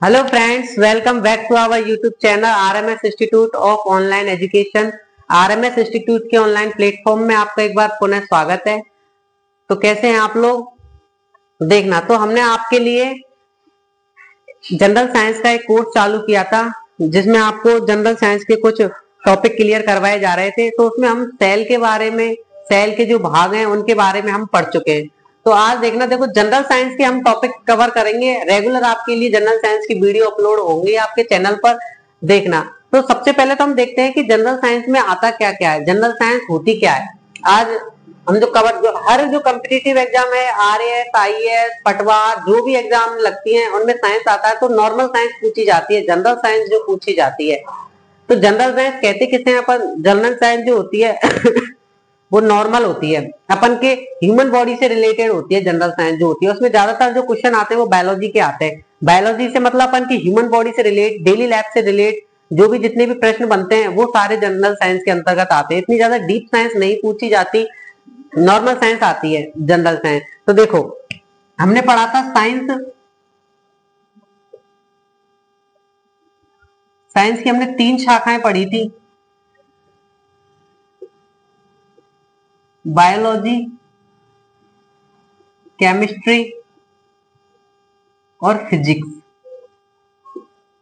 Hello friends, welcome back to our YouTube channel RMS institute of online education. RMS institute के online platform में आपका एक बार पुनः स्वागत है। तो कैसे हैं आप लोग? देखना, तो हमने आपके लिए जनरल साइंस का एक कोर्स चालू किया था जिसमें आपको जनरल साइंस के कुछ टॉपिक क्लियर करवाए जा रहे थे। तो उसमें हम सेल के बारे में, सेल के जो भाग हैं उनके बारे में हम पढ़ चुके हैं। तो आज देखना, देखो जनरल साइंस के हम टॉपिक कवर करेंगे। रेगुलर आपके लिए जनरल साइंस की वीडियो अपलोड होंगी आपके चैनल पर। देखना, तो सबसे पहले तो हम देखते हैं कि जनरल साइंस में आता क्या क्या है, जनरल साइंस होती क्या है। आज हम जो हर जो कम्पिटिटिव एग्जाम है, आरएएस, आईएएस, पटवार, जो भी एग्जाम लगती हैं उनमें साइंस आता है तो नॉर्मल साइंस पूछी जाती है, जनरल साइंस जो पूछी जाती है। तो जनरल साइंस कहते किसे हैं अपन? जनरल साइंस जो होती है वो नॉर्मल होती है, अपन के ह्यूमन बॉडी से रिलेटेड होती है। जनरल साइंस जो होती है उसमें ज्यादातर जो क्वेश्चन आते हैं वो बायोलॉजी के आते हैं। बायोलॉजी से मतलब अपन की ह्यूमन बॉडी से रिलेट, डेली लाइफ से रिलेट जो भी जितने भी प्रश्न बनते हैं वो सारे जनरल साइंस के अंतर्गत आते हैं। इतनी ज्यादा डीप साइंस नहीं पूछी जाती, नॉर्मल साइंस आती है जनरल साइंस। तो देखो, हमने पढ़ा था साइंस, साइंस की हमने 3 शाखाएं पढ़ी थी, बायोलॉजी, केमिस्ट्री और फिजिक्स।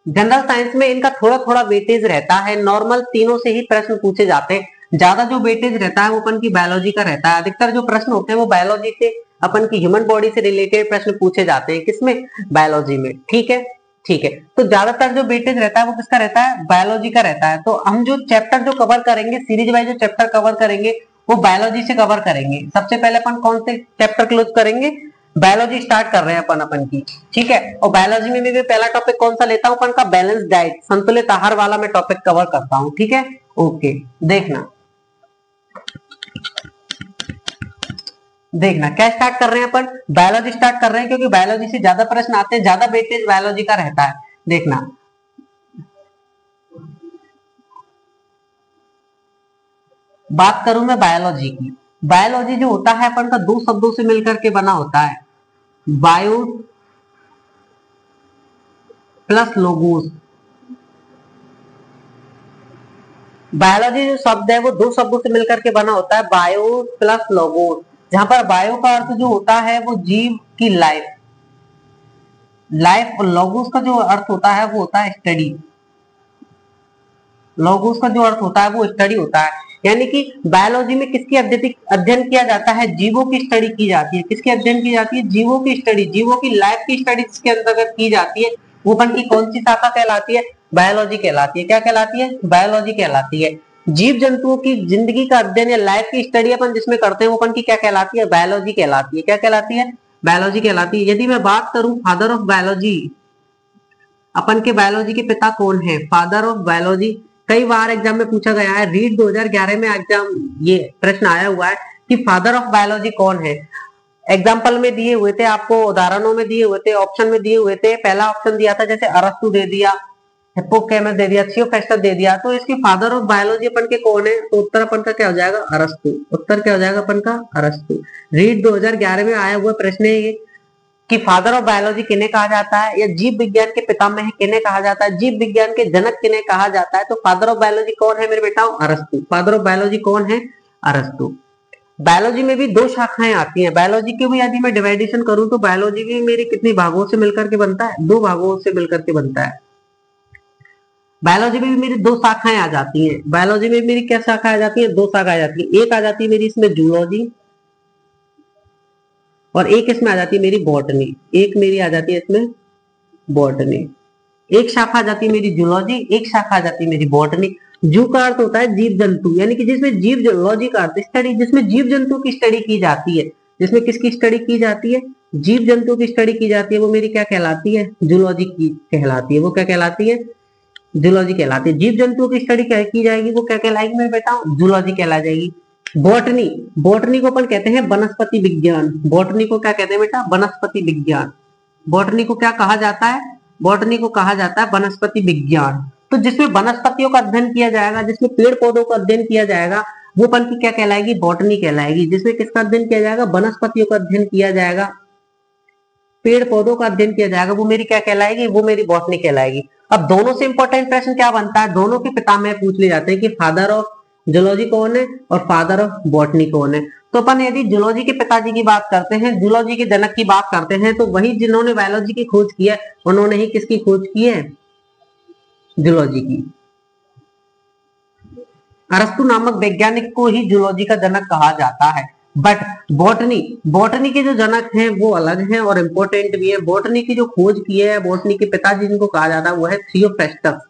जनरल साइंस में इनका थोड़ा थोड़ा वेटेज रहता है, नॉर्मल तीनों से ही प्रश्न पूछे जाते हैं। ज्यादा जो वेटेज रहता है वो अपन की बायोलॉजी का रहता है। अधिकतर जो प्रश्न होते हैं वो बायोलॉजी से, अपन की ह्यूमन बॉडी से रिलेटेड प्रश्न पूछे जाते हैं। किसमें? बायोलॉजी में। ठीक है, ठीक है। तो ज्यादातर जो वेटेज रहता है वो किसका रहता है? बायोलॉजी का रहता है। तो हम जो चैप्टर जो कवर करेंगे, सीरीज वाइज जो चैप्टर कवर करेंगे वो बायोलॉजी से कवर करेंगे। सबसे पहले अपन कौन से चैप्टर क्लोज करेंगे? बायोलॉजी स्टार्ट कर रहे हैं अपन की। ठीक है, और बायोलॉजी में भी पहला टॉपिक कौन सा लेता हूं? अपन का बैलेंस डाइट, संतुलित आहार वाला मैं टॉपिक कवर करता हूं। ठीक है, ओके। देखना, देखना क्या स्टार्ट कर रहे हैं अपन? बायोलॉजी स्टार्ट कर रहे हैं क्योंकि बायोलॉजी से ज्यादा प्रश्न आते हैं, ज्यादा वेटेज बायोलॉजी का रहता है। देखना, बात करूं मैं बायोलॉजी की। बायोलॉजी जो होता है अपन का 2 शब्दों से मिलकर के बना होता है, बायो प्लस लोगोस। बायोलॉजी जो शब्द है वो 2 शब्दों से मिलकर के बना होता है, बायो प्लस लोगोस। जहां पर बायो का अर्थ जो होता है वो जीव की लाइफ, लाइफ, और लोगोस का जो अर्थ होता है वो होता है स्टडी। लोगोस का जो अर्थ होता है वो स्टडी होता है। यानी कि बायोलॉजी में किसकी अध्ययन किया जाता है? जीवों की स्टडी की जाती है। किसकी अध्ययन की जाती है? जीवों की स्टडी, जीवों की लाइफ की स्टडी जिसके अंतर्गत की जाती है वो अपन की कौन सी शाखा कहलाती है? बायोलॉजी कहलाती है। क्या कहलाती है? बायोलॉजी कहलाती है। जीव जंतुओं की जिंदगी का अध्ययन या लाइफ की स्टडी अपन जिसमें करते हैं वो अपन की क्या कहलाती है? बायोलॉजी कहलाती है। क्या कहलाती है? बायोलॉजी कहलाती है। यदि मैं बात करूं फादर ऑफ बायोलॉजी, अपन के बायोलॉजी के पिता कौन है? फादर ऑफ बायोलॉजी कई बार एग्जाम में पूछा गया है, रीट 2011 में एग्जाम ये प्रश्न आया हुआ है कि फादर ऑफ बायोलॉजी कौन है। एग्जाम्पल में दिए हुए थे, आपको उदाहरणों में दिए हुए थे, ऑप्शन में दिए हुए थे। पहला ऑप्शन दिया था जैसे अरस्तु दे दिया, हिप्पोकैम्पस दे दिया, थियोफेस्टस दे दिया। तो इसकी फादर ऑफ बायोलॉजी अपन के कौन है? तो उत्तर अपन का क्या हो जाएगा? अरस्तु। उत्तर क्या हो जाएगा अपन का? अरस्तु। रीट 2011 में आया हुआ प्रश्न है ये कि फादर ऑफ बायोलॉजी किन्हें कहा जाता है, या जीव विज्ञान के पितामह किन्हें कहा जाता है, जीव विज्ञान के जनक किन्हें कहा जाता है। तो फादर ऑफ बायोलॉजी कौन है मेरे बेटा? अरस्तु। फादर ऑफ बायोलॉजी कौन है? अरस्तु। बायोलॉजी में भी 2 शाखाएं आती हैं। बायोलॉजी के भी यदि मैं डिवाइडेशन करूं तो बायोलॉजी भी मेरी कितनी भागों से मिलकर के बनता है? 2 भागों से मिलकर के बनता है। बायोलॉजी में भी मेरी 2 शाखाएं आ जाती हैं। बायोलॉजी में मेरी क्या शाखा आ जाती है? 2 शाखा आ जाती है। एक आ जाती है मेरी इसमें जूलॉजी और एक इसमें आ जाती है मेरी बॉटनी। एक मेरी आ जाती है इसमें बॉटनी। एक शाखा आ जाती है मेरी जूलॉजी, एक शाखा आ जाती है मेरी बॉटनी। जू का अर्थ होता है जीव जंतु, यानी कि जिसमें जीव, लॉजी का अर्थ स्टडी, जिसमें जीव जंतु की स्टडी की जाती है। जिसमें किसकी स्टडी की जाती है? जीव जंतु की स्टडी की जाती है। वो मेरी क्या कहलाती है? जूलॉजी की कहलाती है। वो क्या कहलाती है? जूलॉजी कहलाती है। जीव जंतुओं की स्टडी क्या की जाएगी? वो क्या कहलाएगी मेरे बेटा? जूलॉजी कहला जाएगी। बॉटनी, बॉटनी को अपन कहते हैं वनस्पति विज्ञान। बॉटनी को क्या कहते हैं बेटा? वनस्पति विज्ञान। बॉटनी को क्या कहा जाता है? बॉटनी को कहा जाता है वनस्पति विज्ञान। तो जिसमें वनस्पतियों का अध्ययन किया जाएगा, जिसमें पेड़ पौधों का अध्ययन किया जाएगा, वो अपन की क्या कहलाएगी? बॉटनी कहलाएगी। जिसमें किसका अध्ययन किया जाएगा? वनस्पतियों का अध्ययन किया जाएगा, पेड़ पौधों का अध्ययन किया जाएगा, वो मेरी क्या कहलाएगी, वो मेरी बॉटनी कहलाएगी। अब दोनों से इंपॉर्टेंट प्रश्न क्या बनता है, दोनों के पितामह पूछ ले जाते हैं कि फादर ऑफ जूलॉजी कौन है और फादर ऑफ बॉटनी कौन है। तो अपन यदि जूलॉजी के पिताजी की बात करते हैं, जूलॉजी के जनक की बात करते हैं, तो वही जिन्होंने बायोलॉजी की खोज की है उन्होंने ही किसकी खोज की है, जूलॉजी की। अरस्तु नामक वैज्ञानिक को ही जूलॉजी का जनक कहा जाता है। बट बॉटनी के जो जनक हैं वो अलग हैं और इंपॉर्टेंट भी है। बॉटनी की जो खोज की है, बॉटनी के पिताजी जिनको कहा जाता है वो है थियोफेस्टस।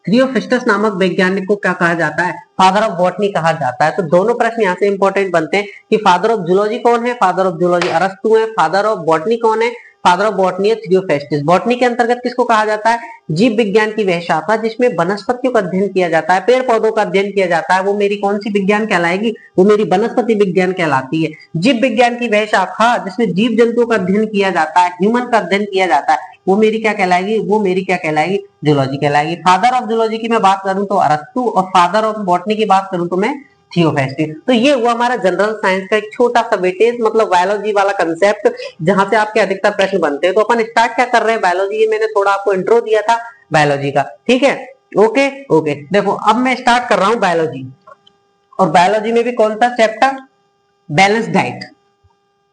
थियोफेस्टस नामक वैज्ञानिक को क्या कहा जाता है, फादर ऑफ बॉटनी कहा जाता है। तो दोनों प्रश्न यहाँ से इंपॉर्टेंट बनते हैं कि फादर ऑफ जूलॉजी कौन है, फादर ऑफ जूलॉजी अरस्तु है, फादर ऑफ बॉटनी कौन है, फादर ऑफ बॉटनी है थियोफेस्टस। बॉटनी के अंतर्गत किसको कहा जाता है, जीव विज्ञान की वह शाखा जिसमें वनस्पतियों का अध्ययन किया जाता है, पेड़ पौधों का अध्ययन किया जाता है, वो मेरी कौन सी विज्ञान कहलाएगी, वो मेरी वनस्पति विज्ञान कहलाती है। जीव विज्ञान की वह शाखा जिसमें जीव जंतुओं का अध्ययन किया जाता है, ह्यूमन का अध्ययन किया जाता है, वो मेरी क्या कहलाएगी, वो मेरी क्या कहलाएगी, जूलॉजी कहलाएगी। फादर ऑफ जूलॉजी की मैं बात करूं तो अरस्तु और फादर ऑफ बॉटनी की बात करूं तो मैं थियोफेस्टस। तो ये हुआ हमारा जनरल साइंस का एक छोटा सा वेटेज, मतलब बायोलॉजी वाला कंसेप्ट जहां से आपके अधिकतर प्रश्न बनते हैं। तो अपन स्टार्ट क्या कर रहे हैं, बायोलॉजी। मैंने थोड़ा आपको इंट्रो दिया था बायोलॉजी का, ठीक है। ओके ओके, देखो अब मैं स्टार्ट कर रहा हूं बायोलॉजी। और बायोलॉजी में भी कौन सा चैप्टर, बैलेंस डाइट।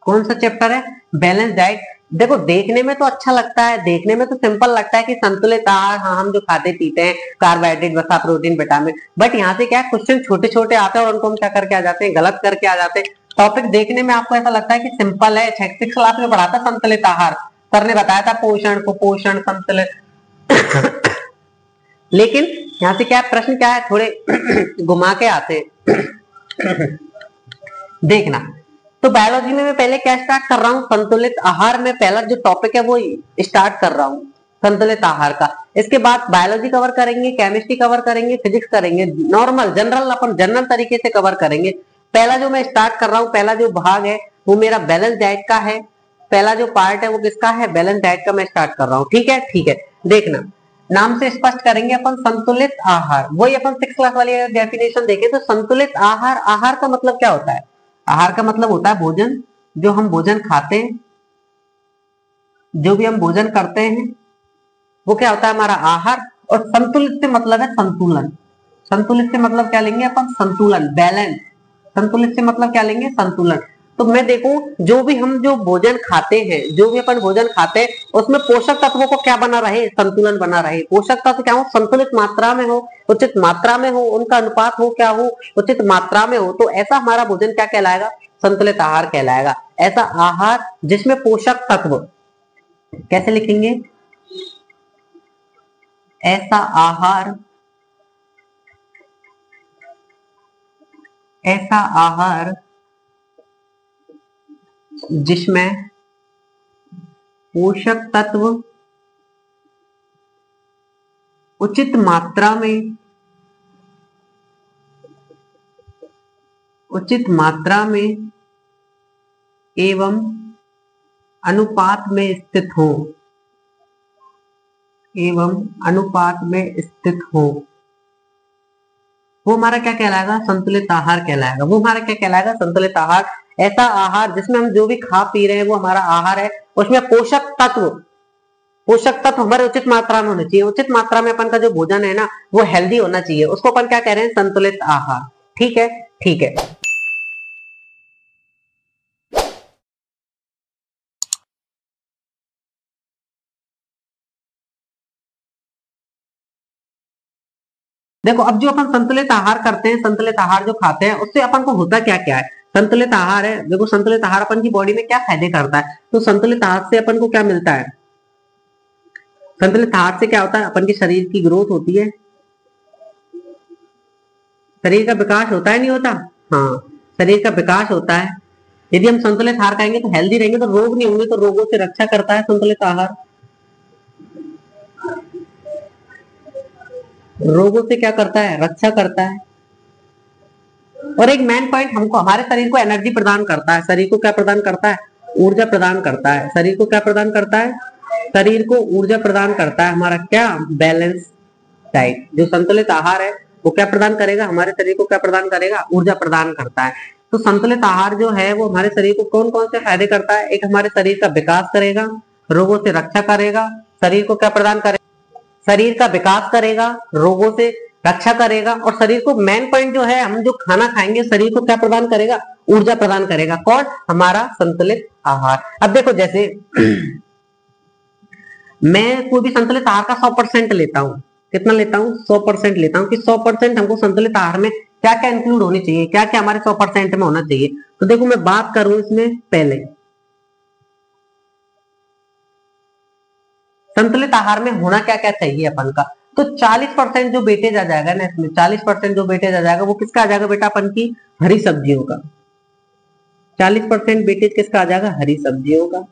कौन सा चैप्टर है, बैलेंस डाइट। देखो देखने में तो अच्छा लगता है, देखने में तो सिंपल लगता है कि संतुलित आहार, हाँ हम जो खाते पीते हैं, कार्बोहाइड्रेट वसा प्रोटीन विटामिन, बट यहाँ से क्या है क्वेश्चन छोटे छोटे आते हैं और उनको हम क्या करके आ जाते हैं, गलत करके आ जाते हैं। टॉपिक देखने में आपको ऐसा लगता है कि सिंपल है, 6th क्लास में पढ़ा था संतुलित आहार, सर ने बताया था पोषण कुपोषण संतुलित लेकिन यहाँ से क्या प्रश्न क्या है, थोड़े घुमा के आते देखना। तो बायोलॉजी में मैं पहले क्या स्टार्ट कर रहा हूँ, संतुलित आहार में पहला जो टॉपिक है वो स्टार्ट कर रहा हूँ, संतुलित आहार का। इसके बाद बायोलॉजी कवर करेंगे, केमिस्ट्री कवर करेंगे, फिजिक्स करेंगे, नॉर्मल जनरल अपन जनरल तरीके से कवर करेंगे। पहला जो मैं स्टार्ट कर रहा हूँ, पहला जो भाग है वो मेरा बैलेंस डाइट का है। पहला जो पार्ट है वो किसका है, बैलेंस डाइट का मैं स्टार्ट कर रहा हूँ, ठीक है ठीक है। देखना नाम से स्पष्ट करेंगे अपन संतुलित आहार, वही अपन 6th क्लास वाली डेफिनेशन देखें तो संतुलित आहार, आहार का मतलब क्या होता है, आहार का मतलब होता है भोजन, जो हम भोजन खाते हैं, जो भी हम भोजन करते हैं वो क्या होता है हमारा आहार। और संतुलित से मतलब है संतुलन, संतुलित से मतलब क्या लेंगे अपन, संतुलन, बैलेंस। संतुलित से मतलब क्या लेंगे, संतुलन। तो मैं देखूं जो भी हम जो भोजन खाते हैं, जो भी अपन भोजन खाते हैं उसमें पोषक तत्वों को क्या बना रहे, संतुलन बना रहे। पोषक तत्व क्या हो, संतुलित मात्रा में हो, उचित मात्रा में हो, उनका अनुपात हो क्या हो, उचित मात्रा में हो, तो ऐसा हमारा भोजन क्या कहलाएगा, संतुलित आहार कहलाएगा। ऐसा आहार जिसमें पोषक तत्व, कैसे लिखेंगे, ऐसा आहार, ऐसा आहार जिसमें पोषक तत्व उचित मात्रा में, उचित मात्रा में एवं अनुपात में स्थित हो, एवं अनुपात में स्थित हो, वो हमारा क्या कहलाएगा, संतुलित आहार कहलाएगा। वो हमारा क्या कहलाएगा, संतुलित आहार। ऐसा आहार जिसमें हम जो भी खा पी रहे हैं वो हमारा आहार है, उसमें पोषक तत्व, पोषक तत्व हमारे उचित मात्रा में होने चाहिए। उचित मात्रा में अपन का जो भोजन है ना वो हेल्दी होना चाहिए, उसको अपन क्या कह रहे हैं, संतुलित आहार, ठीक है ठीक है। देखो अब जो अपन संतुलित आहार करते हैं, संतुलित आहार जो खाते हैं उससे अपन को होता क्या क्या है, संतुलित आहार है, देखो संतुलित आहार अपन की बॉडी में क्या फायदे करता है। तो संतुलित आहार से अपन को क्या मिलता है, संतुलित आहार से क्या होता है, अपन के शरीर की ग्रोथ होती है, शरीर का विकास होता है, नहीं होता, हाँ शरीर का विकास होता है। यदि हम संतुलित आहार खाएंगे तो हेल्दी रहेंगे, तो रोग नहीं होंगे, तो रोगों से रक्षा करता है संतुलित आहार। रोगों से क्या करता है, रक्षा करता है। और एक मेन पॉइंट, हमको हमारे शरीर को एनर्जी प्रदान करता है, शरीर को क्या प्रदान करता है, ऊर्जा प्रदान करता है। शरीर को क्या प्रदान करता है, शरीर को ऊर्जा प्रदान करता है हमारा क्या, बैलेंस डाइट। जो संतुलित आहार है वो क्या प्रदान करेगा, हमारे शरीर को क्या प्रदान करेगा, ऊर्जा प्रदान करता है। तो संतुलित आहार जो है वो हमारे शरीर को कौन कौन से फायदे करता है? एक हमारे शरीर का विकास करेगा, रोगों से रक्षा करेगा, शरीर को क्या प्रदान करेगा? शरीर का विकास करेगा, रोगों से रक्षा करेगा, और शरीर को मेन पॉइंट जो है, हम जो खाना खाएंगे शरीर को क्या प्रदान करेगा? ऊर्जा प्रदान करेगा। कौन? हमारा संतुलित आहार। अब देखो जैसे मैं कोई भी संतुलित आहार का 100% लेता हूँ, कितना लेता हूँ? 100% लेता हूँ कि 100% हमको संतुलित आहार में क्या क्या इंक्लूड होनी चाहिए, क्या क्या हमारे 100% में होना चाहिए। तो देखो मैं बात करूं इसमें पहले संतुलित आहार में होना क्या क्या चाहिए अपन का, तो 40% जो वेटेज आ जाएगा ना इसमें, 40% जो वेटेज आ जाएगा वो किसका आ जाएगा बेटा? अपन की हरी सब्जियों का। 40% वेटेज किसका आ जाएगा? हरी सब्जियों का।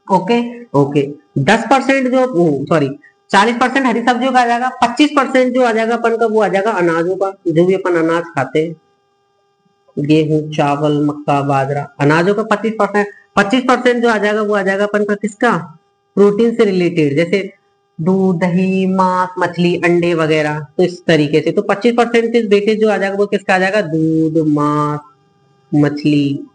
Okay okay. 10% जो, सॉरी, 40% हरी सब्जियों का आ जाएगा, 25% जो आ जाएगा अपन का वो आ जाएगा अनाजों का, जो भी अपन अनाज खाते हैं, गेहूं, चावल, मक्का, बाजरा, अनाजों का 25%। 25% जो आ जाएगा वो आ जाएगा अपन का किसका? प्रोटीन से रिलेटेड, जैसे दूध, दही, मांस, मछली, अंडे वगैरह। तो इस तरीके से तो 25% वेटेज जो आ जाएगा वो किसका आ जाएगा? दूध, मांस, मछली,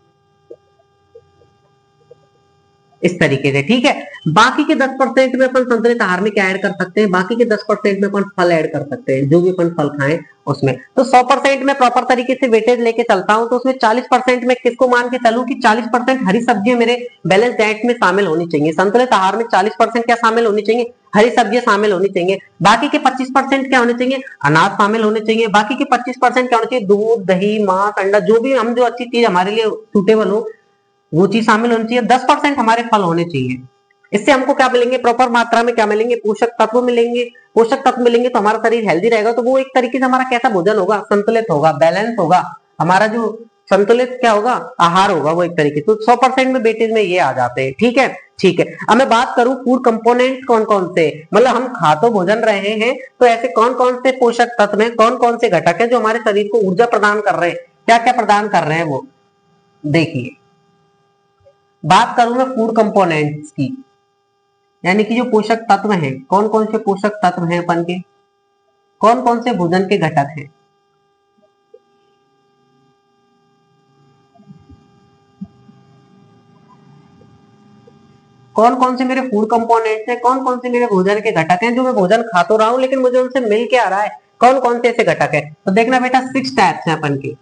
इस तरीके से। ठीक है। बाकी के 10% में अपन संतुलित आहार में क्या ऐड कर सकते हैं? बाकी के 10% में अपन फल ऐड कर सकते हैं, जो भी अपन फल खाएं उसमें। तो 100% में प्रॉपर तरीके से वेटेज लेके चलता हूं, तो उसमें 40% में किसको मान के चलूं कि 40% हरी सब्जियां मेरे बैलेंस डाइट में शामिल होनी चाहिए। संतुलित आहार में 40% क्या शामिल होनी चाहिए? हरी सब्जियां शामिल होनी चाहिए। बाकी के 25% क्या होने चाहिए? अनाज शामिल होने चाहिए। बाकी के 25% क्या होना चाहिए? दूध, दही, मांस, अंडा, जो भी हम जो अच्छी चीज हमारे लिए सुटेबल हो वो चीज शामिल होनी चाहिए। 10% हमारे फल होने चाहिए। इससे हमको क्या मिलेंगे? प्रॉपर मात्रा में क्या मिलेंगे? पोषक तत्व मिलेंगे। पोषक तत्व मिलेंगे तो हमारा शरीर हेल्दी रहेगा, तो वो एक तरीके से हमारा कैसा भोजन होगा? संतुलित होगा, बैलेंस होगा। हमारा जो संतुलित क्या होगा? आहार होगा वो एक तरीके से। तो 100% में वेटेज में ये आ जाते हैं। ठीक है, ठीक है। अब मैं बात करूं फूड कंपोनेंट कौन कौन से, मतलब हम खा तो भोजन रहे हैं, तो ऐसे कौन कौन से पोषक तत्व हैं, कौन कौन से घटक हैं जो हमारे शरीर को ऊर्जा प्रदान कर रहे हैं, क्या क्या प्रदान कर रहे हैं वो देखिए। बात करूं मैं फूड कंपोनेंट्स की, यानी कि जो पोषक तत्व हैं, कौन कौन से पोषक तत्व हैं अपन के, कौन कौन से भोजन के घटक हैं। कौन कौन से मेरे फूड कंपोनेंट्स हैं, कौन कौन से मेरे भोजन के घटक हैं जो मैं भोजन खा तो रहा हूं लेकिन मुझे उनसे मिल के आ रहा है, कौन कौन से ऐसे घटक है। तो देखना बेटा 6 टाइप्स हैं अपन के।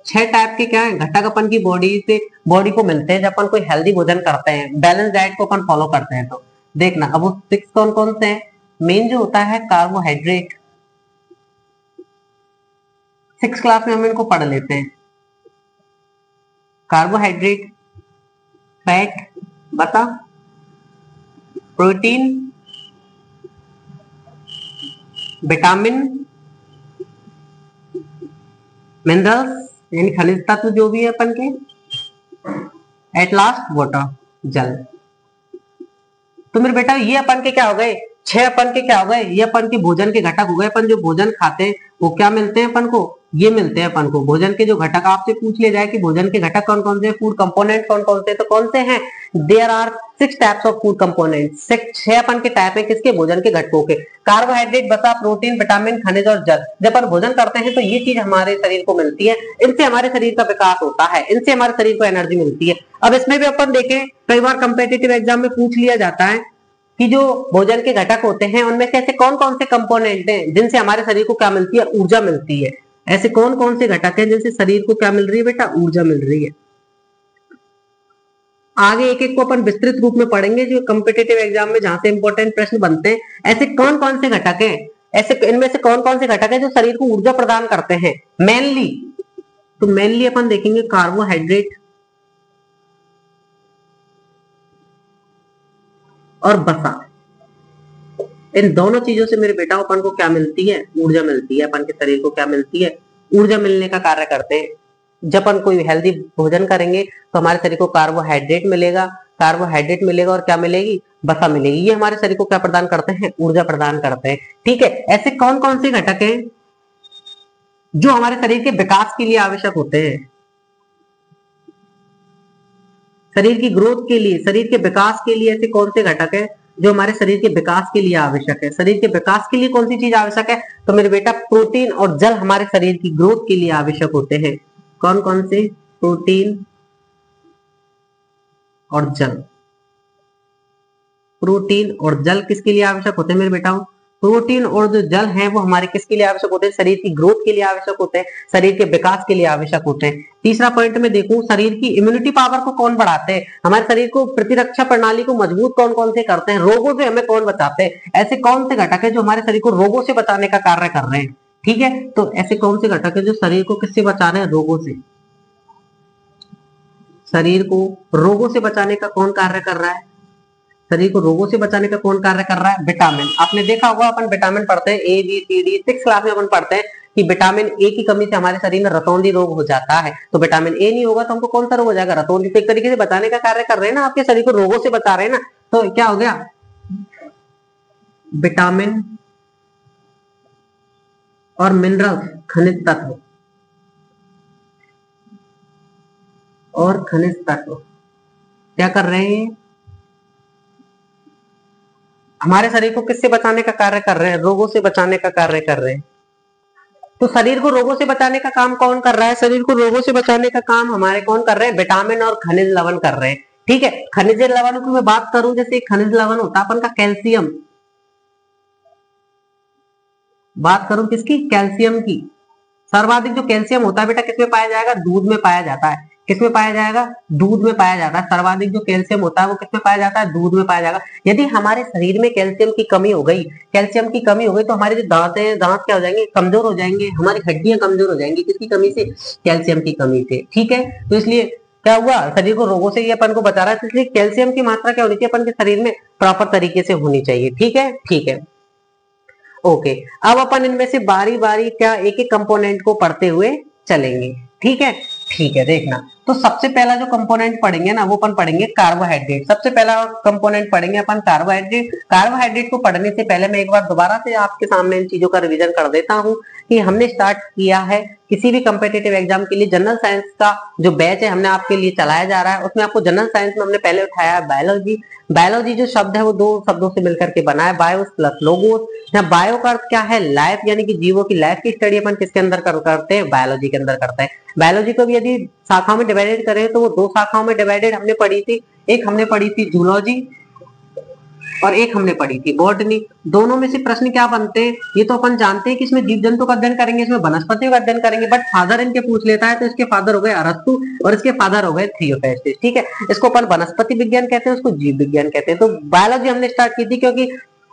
6 टाइप के क्या है घटक अपन की बॉडी को मिलते हैं जब अपन कोई हेल्दी भोजन करते हैं, बैलेंस डाइट को अपन फॉलो करते हैं। तो देखना अब वो 6 कौन कौन से हैं। मेन जो होता है कार्बोहाइड्रेट, 6 क्लास में हम इनको पढ़ लेते हैं। कार्बोहाइड्रेट, फैट, बता, प्रोटीन, विटामिन, मिनरल्स यानी खनिज तत्व जो भी है अपन के, एट लास्ट वाटर, जल। तो मेरे बेटा ये अपन के क्या हो गए? 6 अपन के क्या हो गए? ये अपन के भोजन के घटक हो गए। अपन जो भोजन खाते हैं वो क्या मिलते हैं अपन को? ये मिलते हैं अपन को भोजन के जो घटक। आपसे पूछ लिया जाए कि भोजन के घटक कौन कौन से, फूड कंपोनेंट कौन कौन से, तो कौन से हैं? There are 6 types of food component. 6 अपन के टाइप है किसके? भोजन के घटकों के। कार्बोहाइड्रेट, वसा, प्रोटीन, विटामिन, खनिज और जल। जब अपन भोजन करते हैं तो ये चीज हमारे शरीर को मिलती है, इनसे हमारे शरीर का विकास होता है, इनसे हमारे शरीर को एनर्जी मिलती है। अब इसमें भी अपन देखें, कई बार कंपेटिटिव एग्जाम में पूछ लिया जाता है कि जो भोजन के घटक होते हैं उनमें से ऐसे कौन कौन से कंपोनेंट हैं जिनसे हमारे शरीर को क्या मिलती है? ऊर्जा मिलती है। ऐसे कौन कौन से घटक हैं जिनसे शरीर को क्या मिल रही है बेटा? ऊर्जा मिल रही है। आगे एक एक को अपन विस्तृत रूप में पढ़ेंगे, जो कंपिटिटिव एग्जाम में जहां से इंपॉर्टेंट प्रश्न बनते हैं। ऐसे कौन कौन से घटक हैं, ऐसे इनमें से कौन कौन से घटक हैं जो शरीर को ऊर्जा प्रदान करते हैं मेनली। तो मेनली अपन देखेंगे कार्बोहाइड्रेट और वसा। इन दोनों चीजों से मेरे बेटा अपन को क्या मिलती है? ऊर्जा मिलती है। अपन के शरीर को क्या मिलती है? ऊर्जा मिलने का कार्य करते हैं। जब अपन कोई हेल्दी भोजन करेंगे तो हमारे शरीर को कार्बोहाइड्रेट मिलेगा, कार्बोहाइड्रेट मिलेगा और क्या मिलेगी? वसा मिलेगी। ये हमारे शरीर को क्या प्रदान करते हैं? ऊर्जा प्रदान करते हैं। ठीक है। ऐसे कौन कौन से घटक हैं जो हमारे शरीर के विकास के लिए आवश्यक होते हैं, शरीर की ग्रोथ के लिए, शरीर के विकास के लिए ऐसे कौन से घटक हैं जो हमारे शरीर के विकास के लिए आवश्यक है। शरीर के विकास के लिए कौन सी चीज आवश्यक है? तो मेरे बेटा प्रोटीन और जल हमारे शरीर की ग्रोथ के लिए आवश्यक होते हैं। कौन कौन से? प्रोटीन और जल। प्रोटीन और जल किसके लिए आवश्यक होते हैं मेरे बेटा? प्रोटीन और जो जल है वो हमारे किसके लिए आवश्यक होते हैं? शरीर की ग्रोथ के लिए आवश्यक होते हैं, शरीर के विकास के लिए आवश्यक होते हैं। तीसरा पॉइंट में देखूं, शरीर की इम्यूनिटी पावर को कौन बढ़ाते हैं? हमारे शरीर को प्रतिरक्षा प्रणाली को मजबूत कौन कौन से करते हैं? रोगों से हमें कौन बचाते हैं? ऐसे कौन से घटक है जो हमारे शरीर को रोगों से बचाने का कार्य कर रहे हैं? ठीक है, तो ऐसे कौन से घटक है जो शरीर को किससे बचा रहे हैं? रोगों से। शरीर को रोगों से बचाने का कौन कार्य कर रहा है? शरीर को रोगों से बचाने का कौन कार्य कर रहा है? विटामिन। आपने देखा होगा, अपन विटामिन पढ़ते हैं, A B C D, 6 class में अपन पढ़ते हैं कि विटामिन ए की कमी से हमारे शरीर में रतौंधी रोग हो जाता है। तो विटामिन ए नहीं होगा तो हमको कौन सा रोग हो जाएगा? रतौंधी। तो एक तरीके से बचाने का कार्य कर रहे हैं ना, आपके शरीर को रोगों से बचा रहे हैं ना। तो क्या हो गया? विटामिन और मिनरल, खनिज तत्व और खनिज तत्व क्या कर रहे हैं? हमारे शरीर को किससे बचाने का कार्य कर रहे हैं? रोगों से बचाने का कार्य कर रहे हैं। तो शरीर को रोगों से बचाने का काम कौन कर रहा है? शरीर को रोगों से बचाने का काम हमारे कौन कर रहे हैं? विटामिन और खनिज लवण कर रहे हैं। ठीक है, खनिज लवण की मैं बात करूं, जैसे खनिज लवण होता है अपन का कैल्शियम। बात करूं किसकी? कैल्शियम की। सर्वाधिक जो कैल्शियम होता है बेटा किसमें पाया जाएगा? दूध में पाया जाता है। किसमें पाया जाएगा? दूध में पाया जाता है। सर्वाधिक जो कैल्शियम होता है वो किसमें पाया जाता है? दूध में पाया जाएगा। यदि हमारे शरीर में कैल्शियम की कमी हो गई, कैल्शियम की कमी हो गई, तो हमारे जो दांत हैं, दांत क्या हो जाएंगे? कमजोर हो जाएंगे। हमारी हड्डियां कमजोर हो जाएंगी। किसकी कमी से? कैल्शियम की कमी से। ठीक है, तो इसलिए क्या हुआ? शरीर को रोगों से ये अपन को बचा रहा है, इसलिए कैल्शियम की मात्रा क्या होनी चाहिए अपन के शरीर में? प्रॉपर तरीके से होनी चाहिए। ठीक है, ठीक है, ओके। अब अपन इनमें से बारी बारी क्या एक एक कंपोनेंट को पढ़ते हुए चलेंगे। ठीक है, ठीक है, देखना। तो सबसे पहला जो कंपोनेंट पढ़ेंगे ना वो अपन पढ़ेंगे कार्बोहाइड्रेट। सबसे पहला कंपोनेंट पढ़ेंगे अपन कार्बोहाइड्रेट। कार्बोहाइड्रेट को पढ़ने से पहले मैं एक बार दोबारा से आपके सामने इन चीजों का रिवीजन कर देता हूँ कि हमने स्टार्ट किया है किसी भी कम्पिटेटिव एग्जाम के लिए जनरल साइंस का जो बैच है हमने आपके लिए चलाया जा रहा है। उसमें आपको जनरल साइंस में हमने पहले उठाया है बायोलॉजी। बायोलॉजी जो शब्द है वो दो शब्दों से मिलकर के बना है, बायोस प्लस लोगोस। यहाँ बायो का अर्थ क्या है? लाइफ, यानी कि जीवों की लाइफ की स्टडी अपन किसके अंदर करते हैं? बायोलॉजी के अंदर करते हैं। बायोलॉजी को भी यदि शाखाओं में डिवाइडेड करें तो वो दो शाखाओं में डिवाइडेड हमने पढ़ी थी। एक हमने पढ़ी थी जूलॉजी और एक हमने पढ़ी थी बॉटनी। दोनों में से प्रश्न क्या बनते हैं ये तो अपन जानते हैं कि इसमें जीव जंतु का अध्ययन करेंगे, इसमें वनस्पतियों का अध्ययन करेंगे। बट फादर इनके पूछ लेता है तो इसके फादर हो गए अरस्तु और इसके फादर हो गए थियोफेस्टिस। ठीक है, इसको अपन वनस्पति विज्ञान कहते हैं, उसको जीव विज्ञान कहते हैं। तो बायोलॉजी हमने स्टार्ट की थी क्योंकि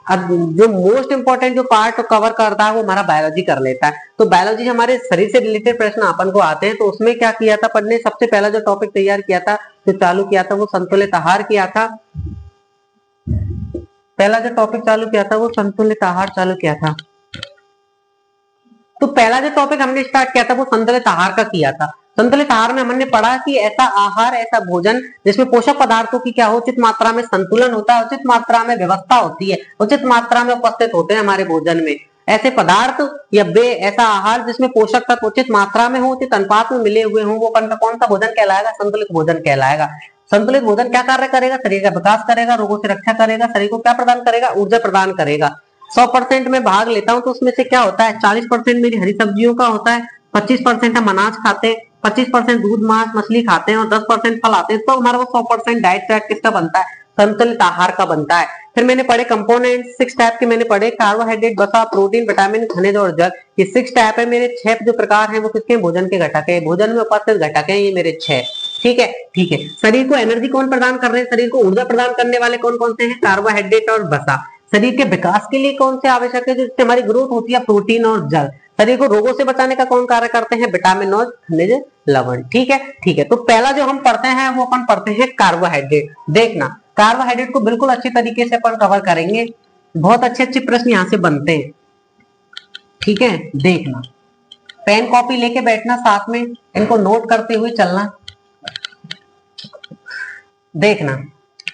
अब जो मोस्ट इंपॉर्टेंट जो पार्ट कवर करता है वो हमारा बायोलॉजी कर लेता है। तो बायोलॉजी हमारे शरीर से रिलेटेड प्रश्न अपन को आते हैं। तो उसमें क्या किया था अपन ने? सबसे पहला जो टॉपिक तैयार किया था, जो चालू किया था, वो संतुलित आहार किया था। पहला जो टॉपिक चालू किया था वो संतुलित आहार चालू किया था। तो पहला जो टॉपिक हमने स्टार्ट किया था वो संतुलित आहार का किया था। संतुलित आहार में हमने पढ़ा कि ऐसा आहार, ऐसा भोजन जिसमें पोषक पदार्थों की क्या हो? उचित मात्रा में संतुलन होता है, उचित मात्रा में व्यवस्था होती है, उचित मात्रा में उपस्थित होते हैं हमारे भोजन में। ऐसे पदार्थ या ऐसा आहार जिसमें पोषक तत्व उचित मात्रा में हो, उचित अनुपात में मिले हुए हों, वो कौन सा भोजन कहलाएगा? संतुलित भोजन कहलाएगा। संतुलित भोजन क्या कार्य करेगा? शरीर का विकास करेगा, रोगों से रक्षा करेगा, शरीर को क्या प्रदान करेगा? ऊर्जा प्रदान करेगा। 100% में भाग लेता हूं तो उसमें से क्या होता है? 40% मेरी हरी सब्जियों का होता है, 25% हम अनाज खाते हैं, 25% दूध मांस मछली खाते हैं और 10% फल आते हैं। तो हमारा वो 100% डाइट चार्ट किसका बनता है? संतुलित आहार का बनता है। फिर मैंने पढ़े कंपोनेंट, 6 टाइप के मैंने पढ़े, कार्बोहाइड्रेट, वसा, प्रोटीन, विटामिन, खनिज और जल। ये 6 टाइप है मेरे। 6 जो प्रकार है वो किसके? भोजन के घटक है। भोजन में उपस्थित घटक है ये मेरे 6। ठीक है, ठीक है। शरीर को एनर्जी कौन प्रदान कर रहे हैं? शरीर को ऊर्जा प्रदान करने वाले कौन कौन से हैं? कार्बोहाइड्रेट और वसा। शरीर के विकास के लिए कौन से आवश्यक है? जिससे हमारी ग्रोथ होती है? प्रोटीन और जल। शरीर को रोगों से बचाने का कौन कार्य करते हैं? विटामिन और खनिज लवण। ठीक है, ठीक है। तो पहला जो हम पढ़ते हैं वो अपन पढ़ते हैं कार्बोहाइड्रेट। देखना, कार्बोहाइड्रेट को बिल्कुल अच्छी तरीके से अपन कवर करेंगे। बहुत अच्छे अच्छे प्रश्न यहाँ से बनते हैं। ठीक है, देखना, पेन कॉपी लेके बैठना, साथ में इनको नोट करते हुए चलना। देखना,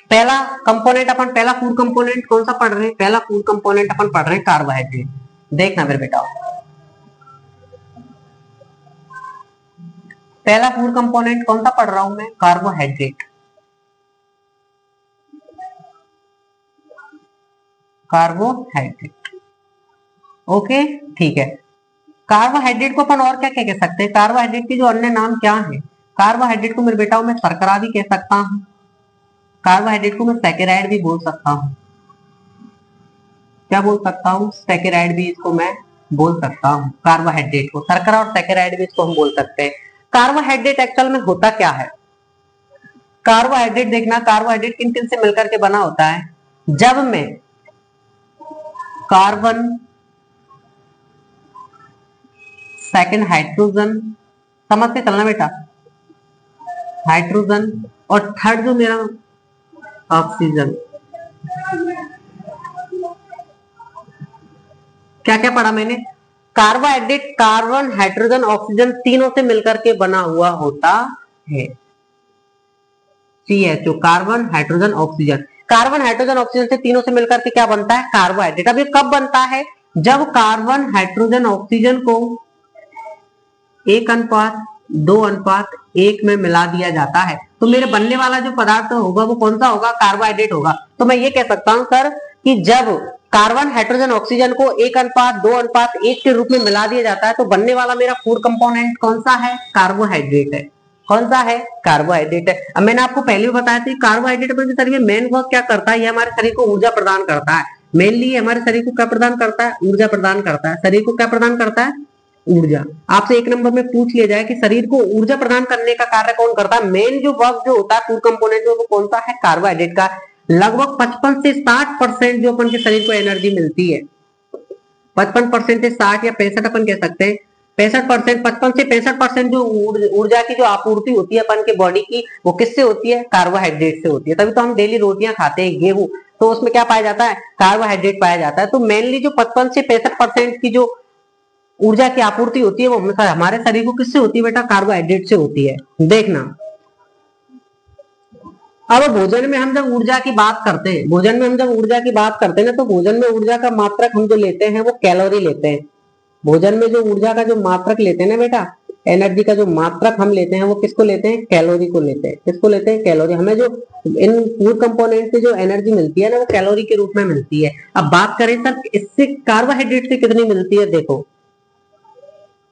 पहला कंपोनेंट अपन, पहला फूड कंपोनेंट कौन सा पढ़ रहे हैं? पहला फूड कंपोनेंट अपन पढ़ रहे हैं कार्बोहाइड्रेट। देखना मेरे बेटा, पहला फूड कंपोनेंट कौन सा पढ़ रहा हूं मैं? कार्बोहाइड्रेट। कार्बोहाइड्रेट। ओके, ठीक है। कार्बोहाइड्रेट को अपन और क्या क्या कह सकते हैं? कार्बोहाइड्रेट के जो अन्य नाम क्या है? कार्बोहाइड्रेट को मेरे बेटाओं में शर्करा भी कह सकता हूँ, कार्बोहाइड्रेट को मैं सैकेराइड भी बोल सकता हूँ। क्या बोल सकता हूँ? सैकेराइड भी इसको मैं बोल सकता हूँ। कार्बोहाइड्रेट को शर्करा और सैकेराइड भी इसको हम बोल सकते हैं। कार्बोहाइड्रेट एक्चुअल में होता क्या है? कार्बोहाइड्रेट देखना, कार्बोहाइड्रेट किन किन से मिलकर के बना होता है? जब मैं कार्बन, सेकंड हाइड्रोजन, समझ के चलना बेटा, हाइड्रोजन, और थर्ड जो मेरा ऑक्सीजन। क्या क्या पढ़ा मैंने? कार्बोहाइड्रेट कार्बन, हाइड्रोजन, ऑक्सीजन तीनों से मिलकर के बना हुआ होता है। CHO, carbon, hydrogen, oxygen. Carbon, hydrogen, oxygen से तीनों से मिलकर के क्या बनता है? कार्बोहाइड्रेट। अब ये कब बनता है? जब कार्बन, हाइड्रोजन, ऑक्सीजन को 1:2:1 में मिला दिया जाता है, तो मेरे बनने वाला जो पदार्थ होगा वो कौन सा होगा? कार्बोहाइड्रेट होगा। तो मैं ये कह सकता हूं सर कि जब कार्बन, हाइड्रोजन, ऑक्सीजन को 1:2:1 के रूप में मिला दिया जाता है तो बनने वाला मेरा फूड कंपोनेंट कौन सा है? कार्बोहाइड्रेट है। कौन सा है? कार्बोहाइड्रेट है। अब मैंने आपको पहले भी बताया था कार्बोहाइड्रेट अपने शरीर में मेन वर्क क्या करता है? ये हमारे शरीर को ऊर्जा प्रदान करता है। मेनली हमारे शरीर को क्या प्रदान करता है? ऊर्जा प्रदान करता है। शरीर को क्या प्रदान करता है? ऊर्जा। आपसे 1 नंबर में पूछ लिया जाए कि शरीर को ऊर्जा प्रदान करने का कार्य कौन करता है? मेन जो वर्क जो होता है फूड कंपोनेंट में वो कौन सा है? कार्बोहाइड्रेट का। लगभग 55 से 60% जो अपन के शरीर को एनर्जी मिलती है, 55% से 60 या 65 अपन कह सकते हैं, 65%, 55 से 65% जो ऊर्जा की जो आपूर्ति होती है अपन के बॉडी की, वो किससे होती है? कार्बोहाइड्रेट से होती है। तभी तो हम डेली रोटियां खाते हैं, गेहूं, तो उसमें क्या पाया जाता है? कार्बोहाइड्रेट पाया जाता है। तो मेनली जो 55 से 65% की जो ऊर्जा की आपूर्ति होती है वो हमारे शरीर को किससे होती है बेटा? कार्बोहाइड्रेट से होती है। देखना, अब भोजन में हम जब ऊर्जा की बात करते हैं, भोजन में हम जब ऊर्जा की बात करते हैं ना, तो भोजन में ऊर्जा का मात्रक हम जो लेते हैं वो कैलोरी लेते हैं। भोजन में जो ऊर्जा का जो मात्रक लेते हैं ना बेटा, एनर्जी का जो मात्रक हम लेते हैं वो किसको लेते हैं? कैलोरी को लेते हैं। किसको लेते हैं? कैलोरी। हमें जो इन फूड कंपोनेंट से जो एनर्जी मिलती है ना वो कैलोरी के रूप में मिलती है। अब बात करें सर इससे कार्बोहाइड्रेट से कितनी मिलती है? देखो,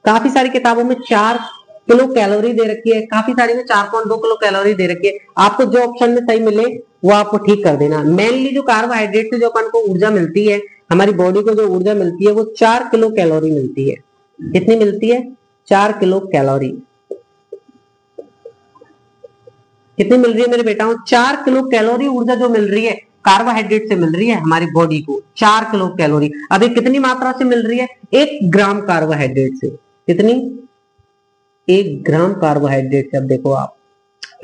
काफी सारी किताबों में 4 किलो कैलोरी दे रखी है, काफी सारी में 4.2 किलो कैलोरी दे रखी है। आपको जो ऑप्शन में सही मिले वो आपको ठीक कर देना। मेनली जो कार्बोहाइड्रेट से जो अपन को ऊर्जा मिलती है, हमारी बॉडी को जो ऊर्जा मिलती है वो 4 किलो कैलोरी मिलती है। कितनी मिलती है? 4 किलो कैलोरी। कितनी मिल रही है मेरे बेटाओं? 4 किलो कैलोरी ऊर्जा जो मिल रही है कार्बोहाइड्रेट से मिल रही है हमारी बॉडी को, 4 किलो कैलोरी। अब ये कितनी मात्रा से मिल रही है? 1 ग्राम कार्बोहाइड्रेट से। कितनी? 1 ग्राम कार्बोहाइड्रेट से। अब देखो आप,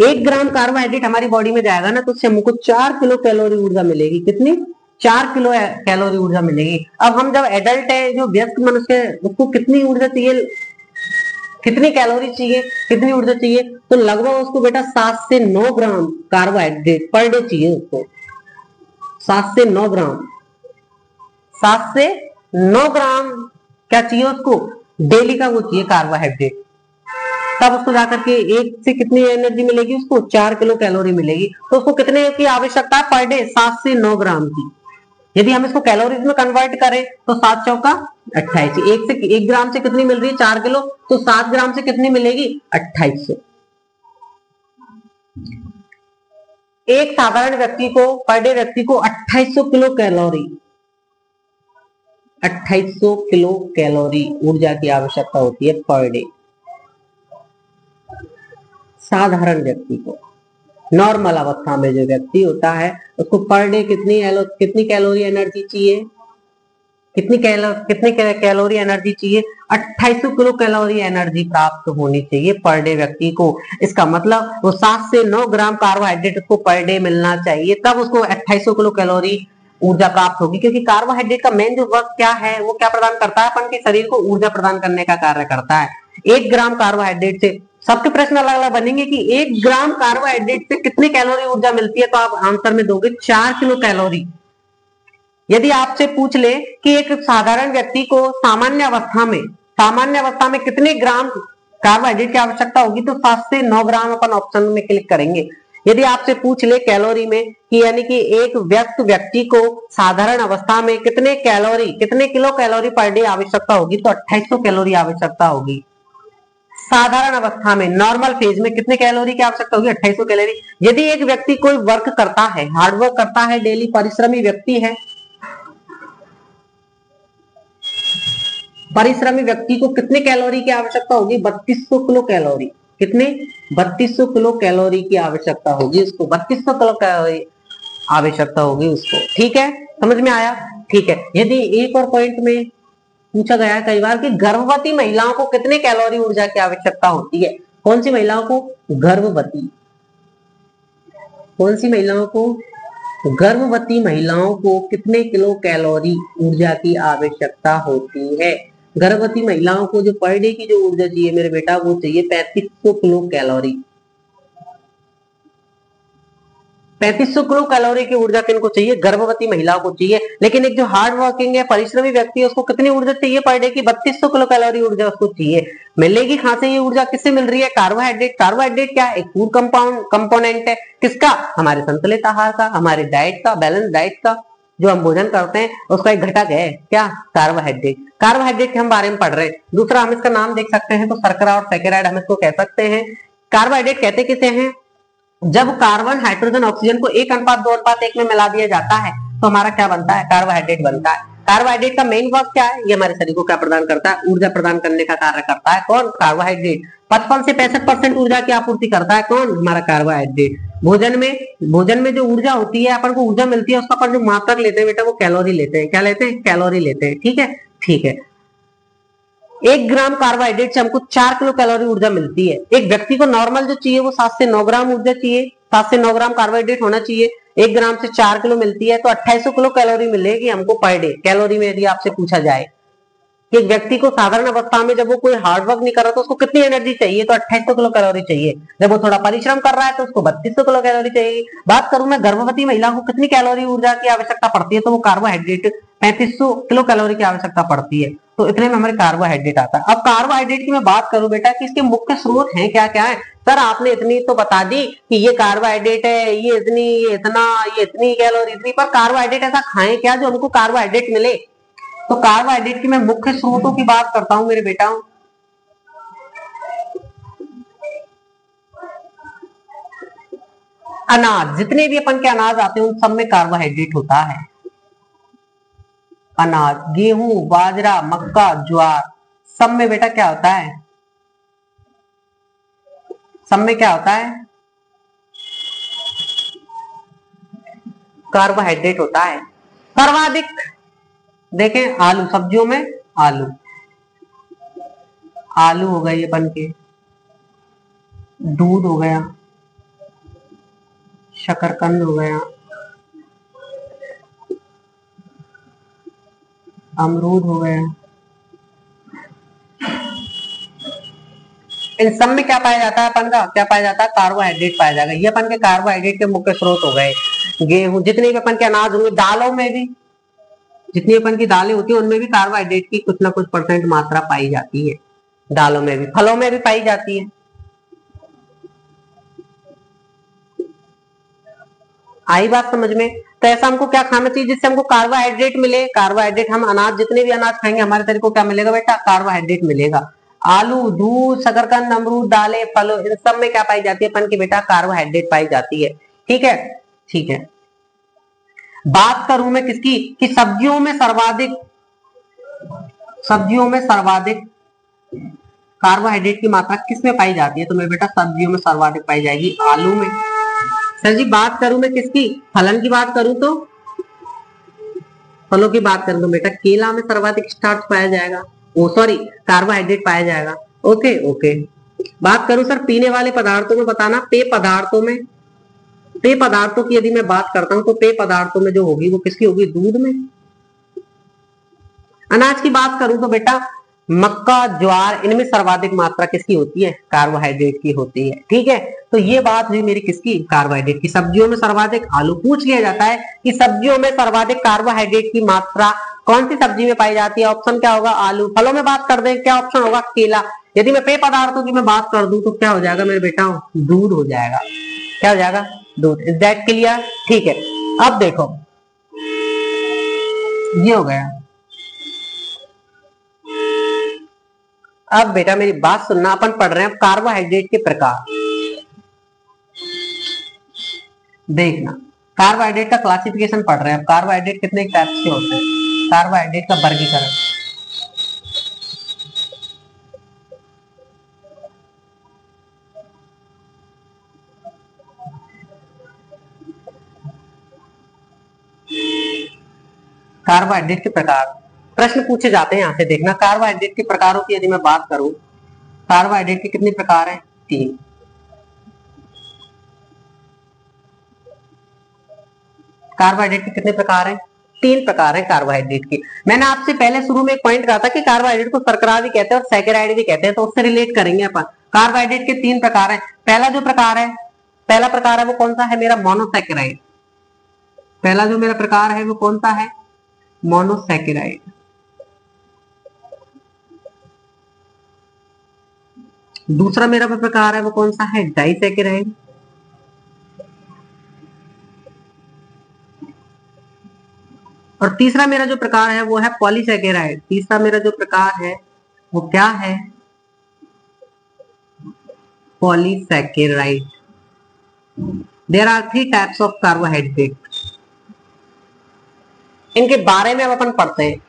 1 ग्राम कार्बोहाइड्रेट हमारी बॉडी में जाएगा ना तो उससे हमको 4 किलो कैलोरी ऊर्जा मिलेगी। कितनी? 4 किलो कैलोरी ऊर्जा मिलेगी। अब हम जब एडल्ट है, जो व्यस्क मनुष्य है, उसको कितनी ऊर्जा चाहिए? कितनी कैलोरी चाहिए? कितनी ऊर्जा चाहिए? तो लगभग उसको बेटा 7 से 9 ग्राम कार्बोहाइड्रेट पर डे चाहिए उसको। 7 से 9 ग्राम, 7 से 9 ग्राम क्या चाहिए उसको? डेली का वो चाहिए कार्बोहाइड्रेट। तब उसको जाकर के एक से कितनी एनर्जी मिलेगी? उसको 4 किलो कैलोरी मिलेगी। तो उसको कितने की आवश्यकता है पर डे? 7 से 9 ग्राम की। यदि हम इसको कैलोरीज में कन्वर्ट करें तो 7 चौका 28। 1 ग्राम से कितनी मिल रही है? 4 किलो। तो 7 ग्राम से कितनी मिलेगी? 2800। एक साधारण व्यक्ति को, पर डे व्यक्ति को 2800 किलो कैलोरी, 2800 किलो कैलोरी ऊर्जा की आवश्यकता होती है पर डे। साधारण व्यक्ति को, नॉर्मल अवस्था में जो व्यक्ति होता है उसको पर डे कितनी कैलोरी एनर्जी चाहिए? कितनी कैलोरी एनर्जी चाहिए? 2800 किलो कैलोरी एनर्जी प्राप्त होनी चाहिए पर डे व्यक्ति को। इसका मतलब वो 7 से 9 ग्राम कार्बोहाइड्रेट उसको पर डे मिलना चाहिए, तब उसको 2800 किलो कैलोरी ऊर्जा प्राप्त होगी। क्योंकि कार्बोहाइड्रेट का मेन जो वर्क क्या है, वो क्या प्रदान करता है? अपन के शरीर को ऊर्जा प्रदान करने का कार्य करता है। 1 ग्राम कार्बोहाइड्रेट से, सबके प्रश्न अलग अलग बनेंगे कि 1 ग्राम कार्बोहाइड्रेट से कितनी कैलोरी ऊर्जा मिलती है, तो आप आंसर में दोगे 4 किलो कैलोरी। यदि आपसे पूछ ले कि एक साधारण व्यक्ति को सामान्य अवस्था में कितने ग्राम कार्बोहाइड्रेट की आवश्यकता होगी, तो 7 से 9 ग्राम अपन ऑप्शन में क्लिक करेंगे। यदि आपसे पूछ ले कैलोरी में कि यानी कि एक व्यक्ति को साधारण अवस्था में कितने किलो कैलोरी पर डे आवश्यकता होगी, तो 2800 कैलोरी आवश्यकता होगी। साधारण अवस्था में नॉर्मल फेज में कितने कैलोरी की आवश्यकता होगी, 2800 कैलोरी। यदि एक व्यक्ति कोई वर्क करता है, हार्डवर्क करता है, डेली परिश्रमी व्यक्ति है, परिश्रमी व्यक्ति को कितने कैलोरी की आवश्यकता होगी, 3200 किलो कैलोरी। कितने, 3200 किलो कैलोरी की आवश्यकता होगी उसको, 3200 किलो कैलोरी आवश्यकता होगी उसको। ठीक है, समझ में आया? ठीक है। यदि एक और पॉइंट में पूछा गया है कई बार कि गर्भवती महिलाओं को कितने कैलोरी ऊर्जा की आवश्यकता होती है। कौन सी महिलाओं को, गर्भवती, कौन सी महिलाओं को, गर्भवती महिलाओं को कितने किलो कैलोरी ऊर्जा की आवश्यकता होती है। गर्भवती महिलाओं को जो पर डे की जो ऊर्जा चाहिए मेरे बेटा, वो चाहिए 3500 किलो कैलोरी। 3500 किलो कैलोरी की ऊर्जा किनको चाहिए, गर्भवती महिलाओं को चाहिए। लेकिन एक जो हार्ड वर्किंग है, परिश्रमी व्यक्ति है, उसको कितनी ऊर्जा चाहिए पर डे की, 3200 किलो कैलोरी ऊर्जा उसको चाहिए। मिलेगी कहां से ये ऊर्जा, किससे मिल रही है, कार्बोहाइड्रेट। कार्बोहाइड्रेट क्या है, एक फूड कंपोनेंट है, किसका, हमारे संतुलित आहार का, हमारे डाइट का, बैलेंस डाइट का, जो हम भोजन करते हैं उसका एक घटक है क्या, कार्बोहाइड्रेट। कार्बोहाइड्रेट के हम बारे में पढ़ रहे हैं। दूसरा हम इसका नाम देख सकते हैं तो शर्करा और सैकेराइड हम इसको कह सकते हैं। कार्बोहाइड्रेट कहते किसे हैं, जब कार्बन हाइड्रोजन ऑक्सीजन को 1:2:1 में मिला दिया जाता है तो हमारा क्या बनता है, कार्बोहाइड्रेट बनता है। कार्बोहाइड्रेट का मेन वर्क क्या है, ये हमारे शरीर को क्या प्रदान करता है, ऊर्जा प्रदान करने का कार्य करता है। कौन, कार्बोहाइड्रेट। 55 से 65% ऊर्जा की आपूर्ति करता है कौन, हमारा कार्बोहाइड्रेट। भोजन में जो ऊर्जा होती है, अपन को ऊर्जा मिलती है, उसका अपन जो मात्रक लेते हैं बेटा, वो कैलोरी लेते हैं। क्या लेते हैं, कैलोरी लेते हैं। ठीक है, ठीक है। 1 ग्राम कार्बोहाइड्रेट से हमको 4 किलो कैलोरी ऊर्जा मिलती है। एक व्यक्ति को नॉर्मल जो चाहिए वो 7 से 9 ग्राम ऊर्जा चाहिए, 7 से 9 ग्राम कार्बोहाइड्रेट होना चाहिए। 1 ग्राम से 4 किलो मिलती है, तो 2800 किलो कैलोरी मिलेगी हमको पर डे। कैलोरी में यदि आपसे पूछा जाए कि एक व्यक्ति को साधारण अवस्था में जब वो कोई हार्ड वर्क नहीं कर रहा तो उसको कितनी एनर्जी चाहिए, तो 2800 किलो कैलोरी चाहिए। जब वो थोड़ा परिश्रम कर रहा है तो उसको 3200 किलो कैलोरी चाहिए। बात करूं मैं गर्भवती महिला को कितनी कैलोरी ऊर्जा की आवश्यकता पड़ती है, तो वो कार्बोहाइड्रेट 3500 किलो कैलोरी की आवश्यकता पड़ती है। तो इतने में हमारे कार्बोहाइड्रेट आता है। अब कार्बोहाइड्रेट की मैं बात करूं बेटा कि इसके मुख्य स्रोत हैं क्या क्या है। सर आपने इतनी तो बता दी कि ये कार्बोहाइड्रेट है, ये इतनी, ये इतना, ये इतनी कैलोरी इतनी, पर कार्बोहाइड्रेट ऐसा खाएं क्या जो हमको कार्बोहाइड्रेट मिले। तो कार्बोहाइड्रेट की मैं मुख्य स्रोतों की बात करता हूं मेरे बेटा। अनाज, जितने भी अपन के अनाज आते हैं उन सब में कार्बोहाइड्रेट होता है। अनाज, गेहूं, बाजरा, मक्का, ज्वार, सब में बेटा क्या होता है, सब में क्या होता है, कार्बोहाइड्रेट होता है। सर्वाधिक देखें आलू, सब्जियों में आलू, आलू हो गए ये बन के, दूध हो गया, शकरकंद हो गया, अमरूद हो गया, इन सब में क्या पाया जाता है अपन का, क्या पाया जाता है, कार्बोहाइड्रेट पाया जाएगा। ये अपन के कार्बोहाइड्रेट के मुख्य स्रोत हो गए। गेहूं, जितने भी अपन के अनाज होंगे, दालों में भी जितनी अपन की दालें होती है उनमें भी कार्बोहाइड्रेट की कुछ ना कुछ % मात्रा पाई जाती है। दालों में भी, फलों में भी पाई जाती है। आई बात समझ में? तो ऐसा हमको क्या खाना चाहिए जिससे हमको कार्बोहाइड्रेट मिले। कार्बोहाइड्रेट, हम अनाज, जितने भी अनाज खाएंगे हमारे शरीर को क्या मिलेगा बेटा, कार्बोहाइड्रेट मिलेगा। आलू, दूध, शकरकंद, अमरूद, दालें, फल, इन सब में क्या पाई जाती है अपन की बेटा, कार्बोहाइड्रेट पाई जाती है। ठीक है, ठीक है। बात करूं मैं किसकी, कि सब्जियों में सर्वाधिक कार्बोहाइड्रेट की मात्रा किसमें पाई जाती है, तो मेरे बेटा सब्जियों में सर्वाधिक पाई जाएगी, आलू में। सर जी बात करूं मैं किसकी, फलन की बात करूं तो, फलों की बात करूं तो बेटा केला में सर्वाधिक स्टार्च पाया जाएगा, ओ सॉरी कार्बोहाइड्रेट पाया जाएगा। Okay okay. बात करूं सर पीने वाले पदार्थों में, बताना पेय पदार्थों की यदि मैं बात करता हूं तो पेय पदार्थों में जो होगी वो किसकी होगी, दूध में। अनाज की बात करूं तो बेटा मक्का, ज्वार, इनमें सर्वाधिक मात्रा किसकी होती है, कार्बोहाइड्रेट की होती है। ठीक है, तो ये बात हुई मेरी किसकी, कार्बोहाइड्रेट की। सब्जियों में सर्वाधिक, आलू, पूछ लिया जाता है कि सब्जियों में सर्वाधिक कार्बोहाइड्रेट की मात्रा कौन सी सब्जी में पाई जाती है, ऑप्शन क्या होगा, आलू। फलों में बात कर दें, क्या ऑप्शन होगा, केला। यदि मैं पेय पदार्थों की मैं बात कर दूं तो क्या हो जाएगा मेरे बेटा, दूध हो जाएगा। क्या हो जाएगा, दूध। Is that clear? ठीक है, अब देखो ये हो गया। अब बेटा मेरी बात सुनना, अपन पढ़ रहे हैं कार्बोहाइड्रेट के प्रकार। देखना, कार्बोहाइड्रेट का क्लासिफिकेशन पढ़ रहे हैं। कार्बोहाइड्रेट कितने टाइप्स के होते हैं, कार्बोहाइड्रेट का वर्गीकरण। कार्बोहाइड्रेट के प्रकार प्रश्न पूछे जाते हैं यहां से। देखना, कार्बोहाइड्रेट के प्रकारों की यदि मैं बात करूं, कार्बोहाइड्रेट के कितने प्रकार हैं, 3। कार्बोहाइड्रेट के कितने प्रकार हैं, 3 प्रकार हैं कार्बोहाइड्रेट के। मैंने आपसे पहले शुरू में एक पॉइंट कहा था कि कार्बोहाइड्रेट को शर्करा भी कहते हैं और सैकेराइड भी कहते हैं, तो उससे रिलेट करेंगे अपन। कार्बोहाइड्रेट के 3 प्रकार हैं। पहला प्रकार है वो कौन सा है मेरा, मोनोसैकेराइड। पहला जो मेरा प्रकार है वो कौन सा है, मोनोसैकेराइड। दूसरा मेरा प्रकार है वो कौन सा है, डाइसैकेराइड। और तीसरा मेरा जो प्रकार है वो है पॉलीसैकेराइड। तीसरा मेरा जो प्रकार है वो क्या है, polysaccharide. There are 3 types of carbohydrate. इनके बारे में अब अपन पढ़ते हैं।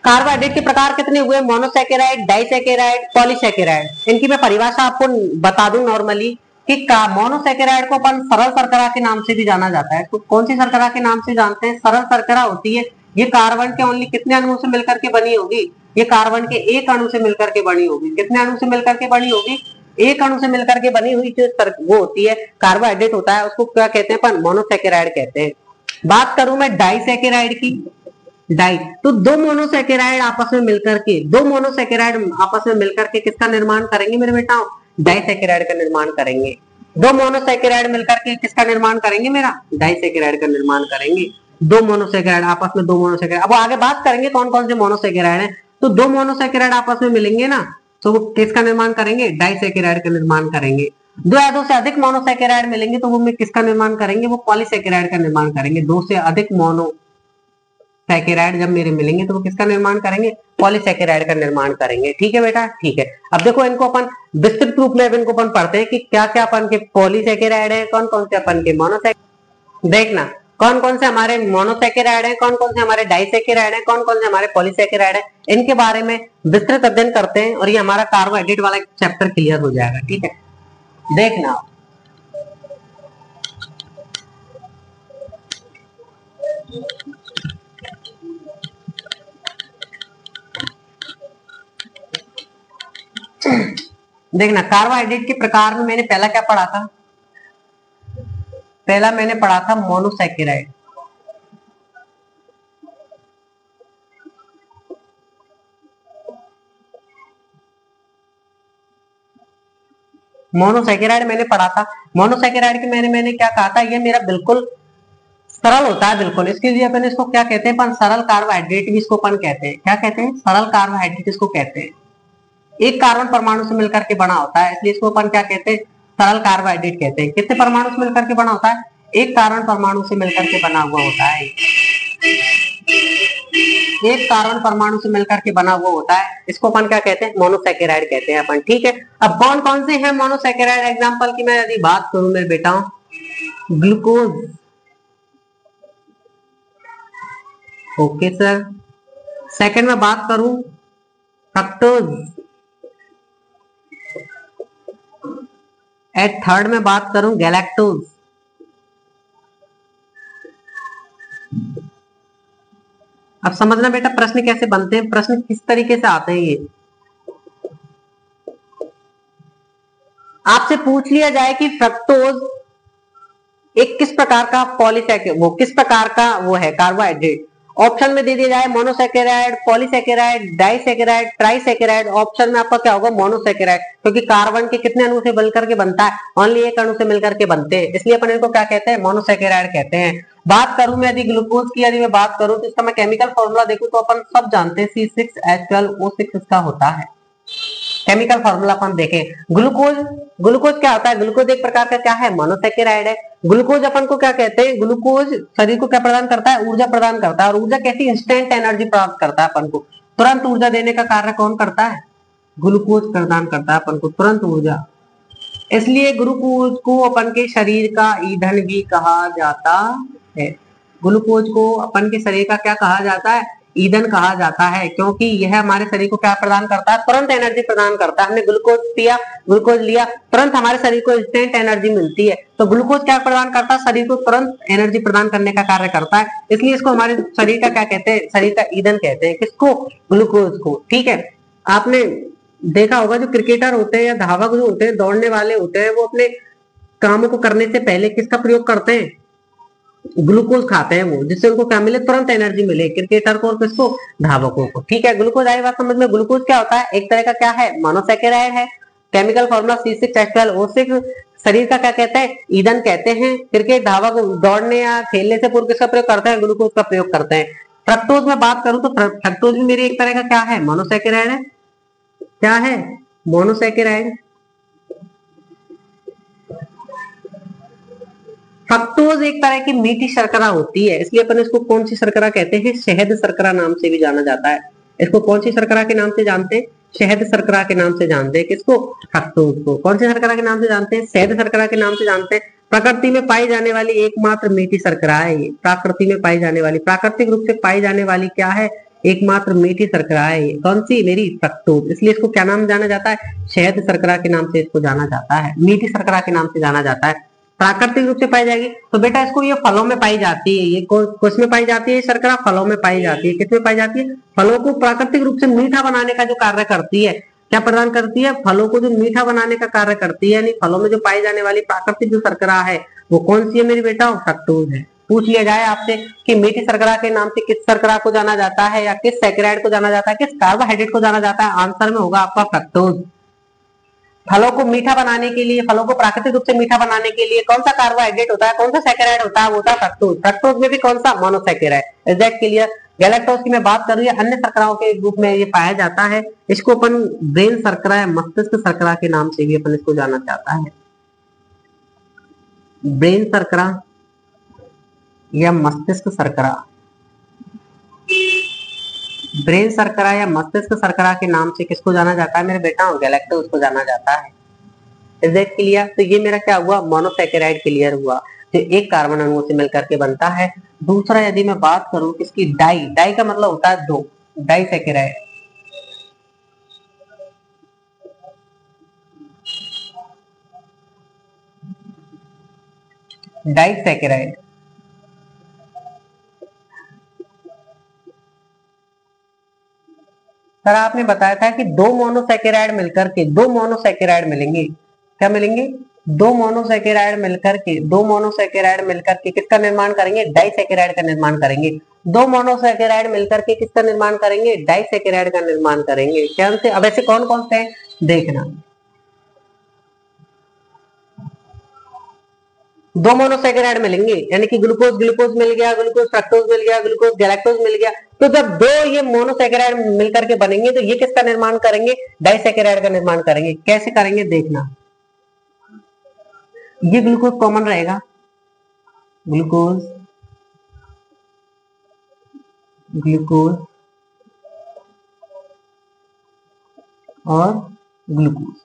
कार्बोहाइड्रेट के प्रकार कितने हुए, मोनोसैकेराइड, डाइसैकेराइड, पॉलीसैकेराइड। इनकी मैं परिभाषा आपको बता दूं नॉर्मली कि मोनोसैकेराइड को अपन सरल शर्करा के नाम से भी जाना जाता है। तो कौन सी शर्करा के नाम से जानते हैं, सरल शर्करा होती है। ये कार्बन के ओनली कितने अणुओं से मिलकर के बनी होगी, ये कार्बन के एक अणु से मिलकर के बनी होगी। कितने अणु से मिलकर के बनी होगी, एक अणु से मिलकर के बनी हुई जो वो होती है कार्बोहाइड्रेट होता है, उसको क्या कहते हैं अपन, मोनोसैकेराइड कहते हैं। बात करूं मैं डाइसैकेराइड की, तो दो मोनोसैकेराइड आपस में मिलकर के किसका निर्माण करेंगे मेरे बेटा, डाइसैकेराइड का निर्माण करेंगे। दो मोनोसैकेराइड मिलकर के किसका निर्माण करेंगे मेरा, डाइसैकेराइड का निर्माण करेंगे। दो मोनोसैकेराइड आपस में, दो मोनोसैकेराइड, अब आगे बात करेंगे कौन कौन से मोनोसैकेराइड है। तो दो मोनोसैकेराइड आपस में मिलेंगे ना, तो वो किसका निर्माण करेंगे, डाइसैकेराइड का निर्माण करेंगे। दो या दो से अधिक मोनोसैकेराइड मिलेंगे तो वो किसका निर्माण करेंगे, वो पॉलीसैकेराइड का निर्माण करेंगे। दो से अधिक मोनोसैकेराइड जब मेरे मिलेंगे तो वो किसका निर्माण करेंगे, पॉलीसैकेराइड का निर्माण करेंगे। ठीक है बेटा, ठीक है। अब देखो इनको अपन विस्तृत रूप में इनको अपन पढ़ते हैं कि क्या क्या अपन के पॉलीसैकेराइड है, कौन कौन से अपन के मोनोसैकेराइड। देखना, कौन कौन से हमारे मोनोसैकेराइड है, कौन कौन से हमारे डाइसैकेराइड है, कौन कौन से हमारे पॉलीसैकेराइड है, इनके बारे में विस्तृत अध्ययन करते हैं और ये हमारा कार्बोहाइड्रेट वाला चैप्टर क्लियर हो जाएगा। ठीक है, देखना देखना कार्बोहाइड्रेट के प्रकार में मैंने पहला क्या पढ़ा था, पहला मैंने पढ़ा था मोनोसैकेराइड। मोनोसैकेराइड मैंने पढ़ा था। मोनोसैकेराइड के मैंने क्या कहा था, ये मेरा बिल्कुल सरल होता है बिल्कुल। इसके लिए अपन इसको क्या कहते हैं, अपन सरल कार्बोहाइड्रेट भी इसको अपन कहते हैं। क्या कहते हैं, सरल कार्बोहाइड्रेट इसको कहते हैं। एक कार्बन परमाणु से मिलकर के बना होता है, इसलिए इसको अपन क्या कहते हैं, सरल कार्बोहाइड्रेट कहते हैं। कितने परमाणु से मिलकर के बना होता है, एक कार्बन परमाणु से मिलकर के बना हुआ होता है। एक कार्बन परमाणु से मिलकर के बना हुआ होता है, इसको अपन क्या कहते हैं, मोनोसैकेराइड कहते हैं अपन। ठीक है, अब कौन कौन से हैं मोनोसैकेराइड, एग्जांपल की मैं यदि बात करूं मेरे बेटा, ग्लूकोज, ओके सर। सेकंड में बात करूं फ्रक्टोज, एट थर्ड में बात करूं गैलेक्टोज। अब समझना बेटा प्रश्न कैसे बनते हैं, प्रश्न किस तरीके से आते हैं। ये आपसे पूछ लिया जाए कि फ्रक्टोज एक किस प्रकार का पॉलीसैकेराइड, वो किस प्रकार का वो है कार्बोहाइड्रेट। ऑप्शन में दे दिया जाए मोनोसैकेराइड, पॉलीसैकेराइड, डाइसैकेराइड, ट्राइसैकेराइड। ऑप्शन में आपका क्या होगा, मोनोसैकेराइड, क्योंकि कार्बन के कितने अणु से मिलकर के बनता है, ओनली एक अणु से मिलकर के बनते हैं, इसलिए अपन इनको क्या कहते हैं, मोनोसैकेराइड कहते हैं। बात करूं मैं यदि ग्लूकोज की, यदि मैं बात करूं तो इसका मैं केमिकल फॉर्मूला देखूं तो अपन सब जानते हैं C6H12O6 इसका होता है। केमिकल फॉर्मूला अपन देखें, ग्लूकोज, ग्लूकोज क्या होता है, ग्लूकोज एक प्रकार का क्या है, मोनोसेकेराइड है। ग्लूकोज अपन को क्या कहते हैं, ग्लूकोज शरीर को क्या प्रदान करता है, ऊर्जा प्रदान करता है। और ऊर्जा कैसी, इंस्टेंट एनर्जी प्राप्त करता है अपन को, तुरंत ऊर्जा देने का कार्य कौन करता है, ग्लूकोज प्रदान करता है अपन को तुरंत ऊर्जा। इसलिए ग्लूकोज को अपन के शरीर का ईंधन भी कहा जाता है। ग्लूकोज को अपन के शरीर का क्या कहा जाता है, ईंधन कहा जाता है, क्योंकि यह हमारे शरीर को क्या प्रदान करता है, तुरंत एनर्जी प्रदान करता है। हमने ग्लूकोज पिया, ग्लूकोज लिया, तुरंत हमारे शरीर को इंस्टेंट एनर्जी मिलती है। तो ग्लूकोज क्या प्रदान करता है, शरीर को तुरंत एनर्जी प्रदान करने का कार्य करता है। इसलिए इसको हमारे शरीर का क्या कहते हैं, शरीर का ईंधन कहते हैं। किसको, ग्लूकोज को। ठीक है, आपने देखा होगा जो क्रिकेटर होते हैं या धावक जो होते हैं, दौड़ने वाले होते हैं, वो अपने कामों को करने से पहले किसका प्रयोग करते हैं, ग्लूकोज खाते हैं वो, जिससे उनको क्या मिले, तुरंत एनर्जी मिले, क्रिकेटर को और किसको, धावकों को। ठीक है, ग्लूकोज आई बात समझ में। ग्लूकोज क्या होता है, एक तरह का क्या है, मोनोसेकेराइड है। केमिकल फॉर्मूला C6H12O6, शरीर का क्या कहते हैं, ईंधन कहते हैं। क्रिकेट धावक दौड़ने या खेलने से पूर्व किसका प्रयोग करते हैं, ग्लूकोज का प्रयोग करते हैं। फ्रक्टोज में बात करूं तो फ्रक्टोज भी मेरी एक तरह का क्या है, मोनोसेकेराइड है। क्या है, मोनोसेकेराइड। फ्रक्टोज एक तरह की मीठी शर्करा होती है, इसलिए अपन इसको कौन सी शर्करा कहते हैं, शहद शर्करा नाम से भी जाना जाता है। इसको कौन सी शर्करा के नाम से जानते हैं, शहद शर्करा के नाम से जानते हैं। किसको, फ्रक्टोज को। कौन सी शर्करा के नाम से जानते हैं, शहद शर्करा के नाम से जानते हैं। प्रकृति में पाई जाने वाली एकमात्र मीठी शर्करा है ये, प्रकृति में पाई जाने वाली, प्राकृतिक रूप से पाई जाने वाली क्या है, एकमात्र मीठी शर्करा है ये। कौन सी, मेरी फ्रक्टोज। इसलिए इसको क्या नाम जाना जाता है, शहद शर्करा के नाम से इसको जाना जाता है, मीठी शर्करा के नाम से जाना जाता है। प्राकृतिक रूप से पाई जाएगी तो बेटा इसको ये फलों में पाई जाती है। ये किस में पाई जाती है, शर्करा फलों में पाई जाती है। किसमें पाई जाती है, फलों को प्राकृतिक रूप से मीठा बनाने का जो कार्य करती है, क्या प्रदान करती है, फलों को जो मीठा बनाने का कार्य करती है। यानी फलों में जो पाई जाने वाली प्राकृतिक जो शर्करा है वो कौन सी है मेरी बेटा, फ्रक्टोज है। पूछ लिया जाए आपसे कि मीठी शर्करा के नाम से किस शर्करा को जाना जाता है, या किस सैकेराइड को जाना जाता है, किस कार्बोहाइड्रेट को जाना जाता है, आंसर में होगा आपका फ्रक्टोज। फलों को मीठा बनाने के लिए, फलों को प्राकृतिक रूप से मीठा बनाने के लिए कौन सा कार्बोहाइड्रेट होता है, कौन सा सैकेराइड होता है, वो होता है फ्रक्टोज। फ्रक्टोज में भी कौन सा, monosaccharide. Is that clear. Galactose की मैं बात कर रही हूँ, अन्य शर्कराओं के रूप में ये पाया जाता है। इसको अपन ब्रेन शर्करा या मस्तिष्क शर्करा के नाम से भी अपन इसको जाना चाहता है। ब्रेन शर्करा या मस्तिष्क शर्करा, ब्रेन शर्करा या मस्तिष्क शर्करा के नाम से किसको जाना जाता है मेरे बेटा, गैलेक्टोज को जाना जाता है। Is that clear. तो ये मेरा क्या हुआ, मोनोसैकेराइड क्लियर हुआ, जो एक कार्बन अणुओं से मिलकर के बनता है। दूसरा यदि मैं बात करूं किसकी, डाई, डाई का मतलब होता है दो, डाइसैकेराइड। डाइसैकेराइड सर आपने बताया था कि दो मोनोसैकेराइड मिलकर के, दो मोनोसैकेराइड मिलेंगे, क्या मिलेंगे, दो मोनोसैकेराइड मिलकर के, दो मोनोसैकेराइड मिलकर के किसका निर्माण करेंगे, डाइसैकेराइड का निर्माण करेंगे। दो मोनोसैकेराइड मिलकर के किसका निर्माण करेंगे, डाइसैकेराइड का निर्माण करेंगे। क्या से, अब ऐसे कौन कौन से हैं देखना। दो मोनोसैकेराइड मिलेंगे, यानी कि ग्लूकोज, ग्लूकोज मिल गया, ग्लूकोज फ्रक्टोज मिल गया, ग्लूकोज गैलेक्टोज मिल गया। तो जब दो ये मोनोसैकेराइड मिलकर के बनेंगे तो ये किसका निर्माण करेंगे, डाइसैकेराइड का निर्माण करेंगे। कैसे करेंगे देखना, ये ग्लूकोज कॉमन रहेगा, ग्लूकोज, ग्लूकोज और ग्लूकोज।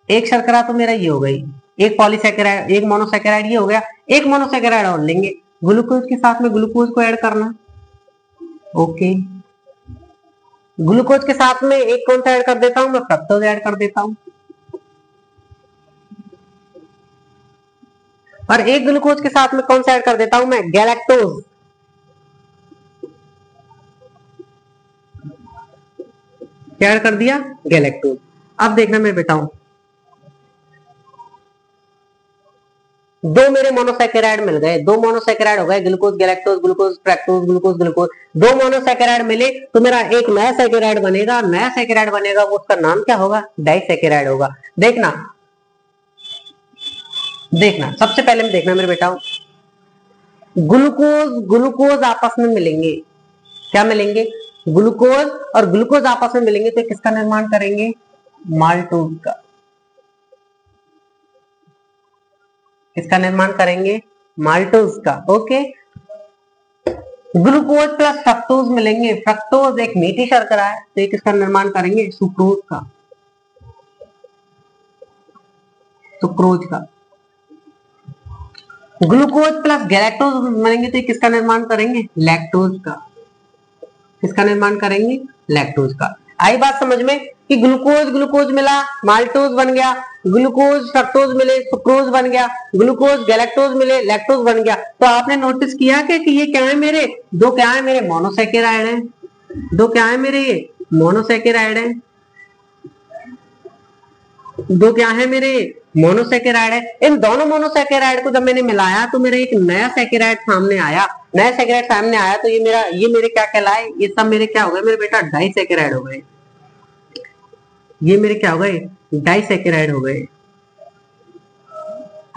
एक शर्करा तो मेरा ये हो गई, एक पॉलीसैकेराइड, एक मोनोसैकेराइड ये हो गया। एक मोनोसैकेराइड और लेंगे, ग्लूकोज के साथ में ग्लूकोज को ऐड करना। ओके, ग्लूकोज के साथ में एक कौन सा ऐड कर देता हूं मैं, फ्रक्टोज ऐड कर देता हूं। और एक ग्लूकोज के साथ में कौन सा ऐड कर देता हूं मैं, गैलेक्टोज। क्या ऐड कर दिया, गैलेक्टोज। अब देखना मैं बेटा, दो मेरे मोनोसैकेराइड मिल गए, दो मोनोसैकेराइड हो गए, glucose galactose, glucose fructose, glucose glucose. दो मोनोसैकेराइड मिले तो मेरा एक नया सैकेराइड बनेगा, नया सैकेराइड बनेगा, वो उसका नाम क्या होगा, डाइसैकेराइड होगा। देखना, देखना सबसे पहले में देखना मेरे बेटा, ग्लूकोज ग्लूकोज आपस में मिलेंगे, क्या मिलेंगे, ग्लूकोज और ग्लूकोज आपस में मिलेंगे तो किसका निर्माण करेंगे, माल्टोज का। किसका निर्माण करेंगे? माल्टोज का। ओके। ग्लूकोज प्लस फ्रक्टोज मिलेंगे, फ्रक्टोज एक मीठी शर्करा है, तो एक इसका निर्माण करेंगे सुक्रोज का। सुक्रोज का। ग्लूकोज प्लस गैलेक्टोज मिलेंगे, तो किसका निर्माण करेंगे? लैक्टोज का। किसका निर्माण करेंगे? लैक्टोज का। आई बात समझ में कि ग्लूकोज ग्लूकोज मिला, माल्टोज बन गया, ग्लूकोज फ्रक्टोज मिले, सुक्रोज बन गया, ग्लूकोज गैलेक्टोज मिले, लैक्टोज बन गया। तो आपने नोटिस किया कि ये क्या है मेरे? दो क्या है मेरे? मोनोसैकेराइड है। दो क्या है मेरे? ये मोनोसैकेराइड है। दो क्या है मेरे? मोनोसैकेराइड है। इन दोनों मोनोसैकेराइड को जब मैंने मिलाया तो मेरा एक नया सैकेराइड सामने आया। नया सैकेराइड सामने आया तो ये मेरे क्या कहलाए? ये सब मेरे क्या हो गए मेरे बेटा? डाइसैकेराइड हो गए। ये मेरे क्या हो गए? डाइसैकेराइड हो गए।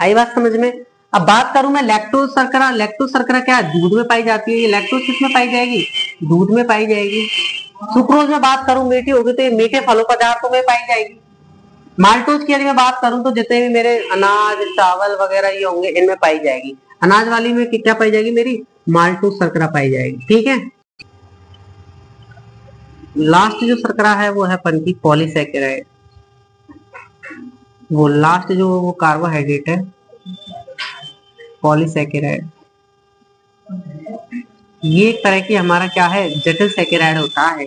आई बात समझ में? अब बात करूं मैं लैक्टोज शर्करा। लैक्टोज शर्करा क्या है? दूध में पाई जाती है। ये लैक्टोज किसमें पाई जाएगी? दूध में पाई जाएगी। सुक्रोज में बात करूं मीठी होगी तो ये मीठे फलों पदार्थों में पाई जाएगी। माल्टोज की यदि मैं बात करूं तो जितने भी मेरे अनाज चावल वगैरह ये होंगे इनमें पाई जाएगी। अनाज वाली में क्या पाई जाएगी मेरी? माल्टोज शर्करा पाई जाएगी। ठीक है। लास्ट जो शर्करा है वो है पनकी पॉलीसैकेराइड। वो लास्ट जो वो कार्बोहाइड्रेट है पॉलीसैकेराइड। ये एक तरह की हमारा क्या है? जटिल सैकेराइड होता है।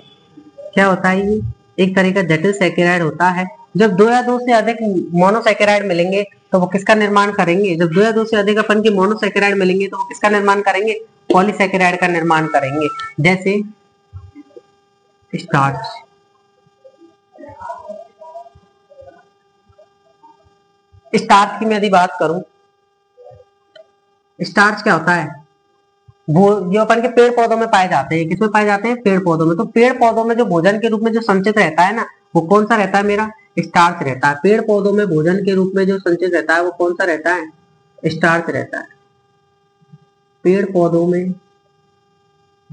क्या होता है ये? एक तरह का जटिल सैकेराइड होता है। जब दो या दो से अधिक मोनोसैकेराइड मिलेंगे तो वो किसका निर्माण करेंगे? जब दो या दो से अधिक अपन के मोनोसैकेराइड मिलेंगे तो वो किसका निर्माण करेंगे? पॉलीसैकेराइड का निर्माण करेंगे। जैसे स्टार्च। स्टार्च की मैं यदि बात करूं, स्टार्च क्या होता है? वो जो अपन के पेड़ पौधों में पाए जाते हैं। किसमें पाए जाते हैं? पेड़ पौधों में। तो पेड़ पौधों में जो भोजन के रूप में जो संचित रहता है ना, वो कौन सा रहता है मेरा? स्टार्च रहता है। पेड़ पौधों में भोजन के रूप में जो संचित रहता है वो कौन सा रहता है? स्टार्च रहता है। पेड़ पौधों में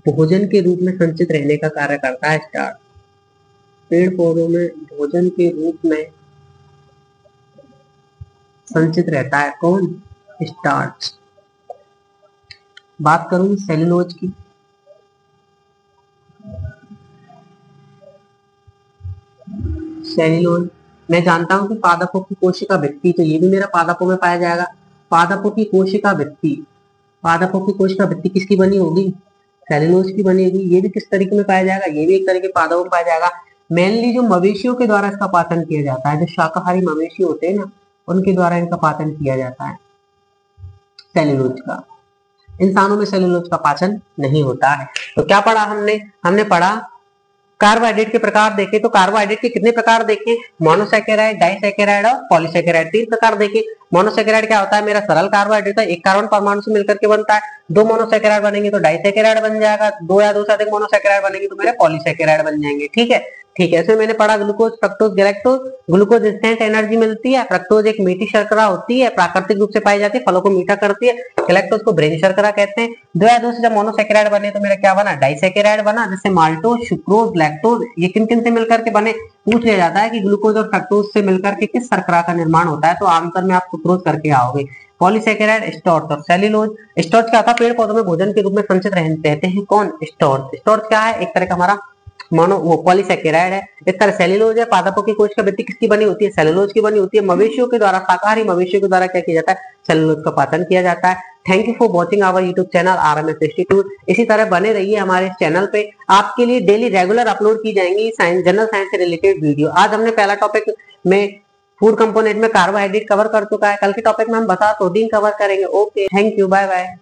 भोजन के रूप में संचित रहने का कार्य करता है स्टार्च। पेड़ पौधों में भोजन के रूप में संचित रहता है कौन? स्टार्च। बात करूं सेलुलोज की। सेलुलोज मैं जानता हूं कि पादपों की कोशिका भित्ति, तो ये भी मेरा पादपों में पाया जाएगा। पादपों की कोशिका भित्ति। पादपों की कोशिका भित्ति किसकी बनी होगी? सेलुलोज की बनी होगी। ये भी किस तरीके में पाया जाएगा? ये भी एक तरह के पादपों में पाया जाएगा। मेनली जो मवेशियों के द्वारा इसका पाचन किया जाता है, जो शाकाहारी मवेशी होते हैं ना, उनके द्वारा इनका पाचन किया जाता है सेलुलोज का। इंसानों में सेलुलोज का पाचन नहीं होता है। तो क्या पढ़ा हमने? हमने पढ़ा कार्बोहाइड्रेट के प्रकार देखे। तो कार्बोहाइड्रेट के कितने प्रकार देखे? मोनोसैकेराइड, डाइसैकेराइड और पॉलीसैकेराइड। तीन प्रकार देखे। मोनोसैकेराइड क्या होता है? मेरा सरल कार्बोहाइड्रेट है, एक कार्बन परमाणु से मिलकर के बनता है। दो मोनोसैकेराइड बनेंगे तो डाइसैकेराइड बन जाएगा। दो या दो से अधिक मोनोसैकेराइड बनेंगे तो मेरे पॉलीसैकेराइड बन जाएंगे। ठीक है। ठीक है। इसमें मैंने पढ़ा glucose fructose galactose. Glucose instant energy मिलती है, फ्रक्टोज एक मीठी शर्करा होती है, प्राकृतिक रूप से पाई जाती है, फलों को मीठा करती है, गैलेक्टोज को ब्रेनी शर्करा कहते हैं। दो या दो से जब मोनोसैकेराइड बने तो मेरा क्या बना? डाइसैकेराइड बना, जैसे माल्टोज सुक्रोज लैक्टोज। ये किन किन से मिलकर के बने? पूछ लिया जाता है कि ग्लूकोज और फ्रक्टोज से मिलकर के किस शर्करा का निर्माण होता है, तो आंसर में आप सुक्रोज करके आओगे। पॉलीसैकेराइड स्टार्च और सेल्यूलोज। स्टार्च क्या था? पेड़ पौधों में भोजन के रूप में संचित रहते हैं कौन? स्टार्च। स्टार्च क्या है? एक तरह का हमारा मोनो वो पॉलीसैकेराइड है। इस तरह सेल्यूलोज है। पादपों की कोशिका भित्ति किसकी बनी होती है? सेल्यूलोज की बनी होती है। मवेशियों के द्वारा, शाकाहारी मवेशियों के द्वारा क्या किया जाता है? सेल्यूलोज का पाचन किया जाता है। Thank you for watching our YouTube channel RMS institute. इसी तरह बने रहिए हमारे चैनल पे। आपके लिए डेली रेगुलर अपलोड की जाएंगी साइंस, जनरल साइंस से रिलेटेड वीडियो। आज हमने पहला टॉपिक में फूड कंपोनेंट में कार्बोहाइड्रेट कवर कर चुका है। कल के टॉपिक में हम बता प्रोटीन कवर करेंगे। Okay, thank you, bye bye.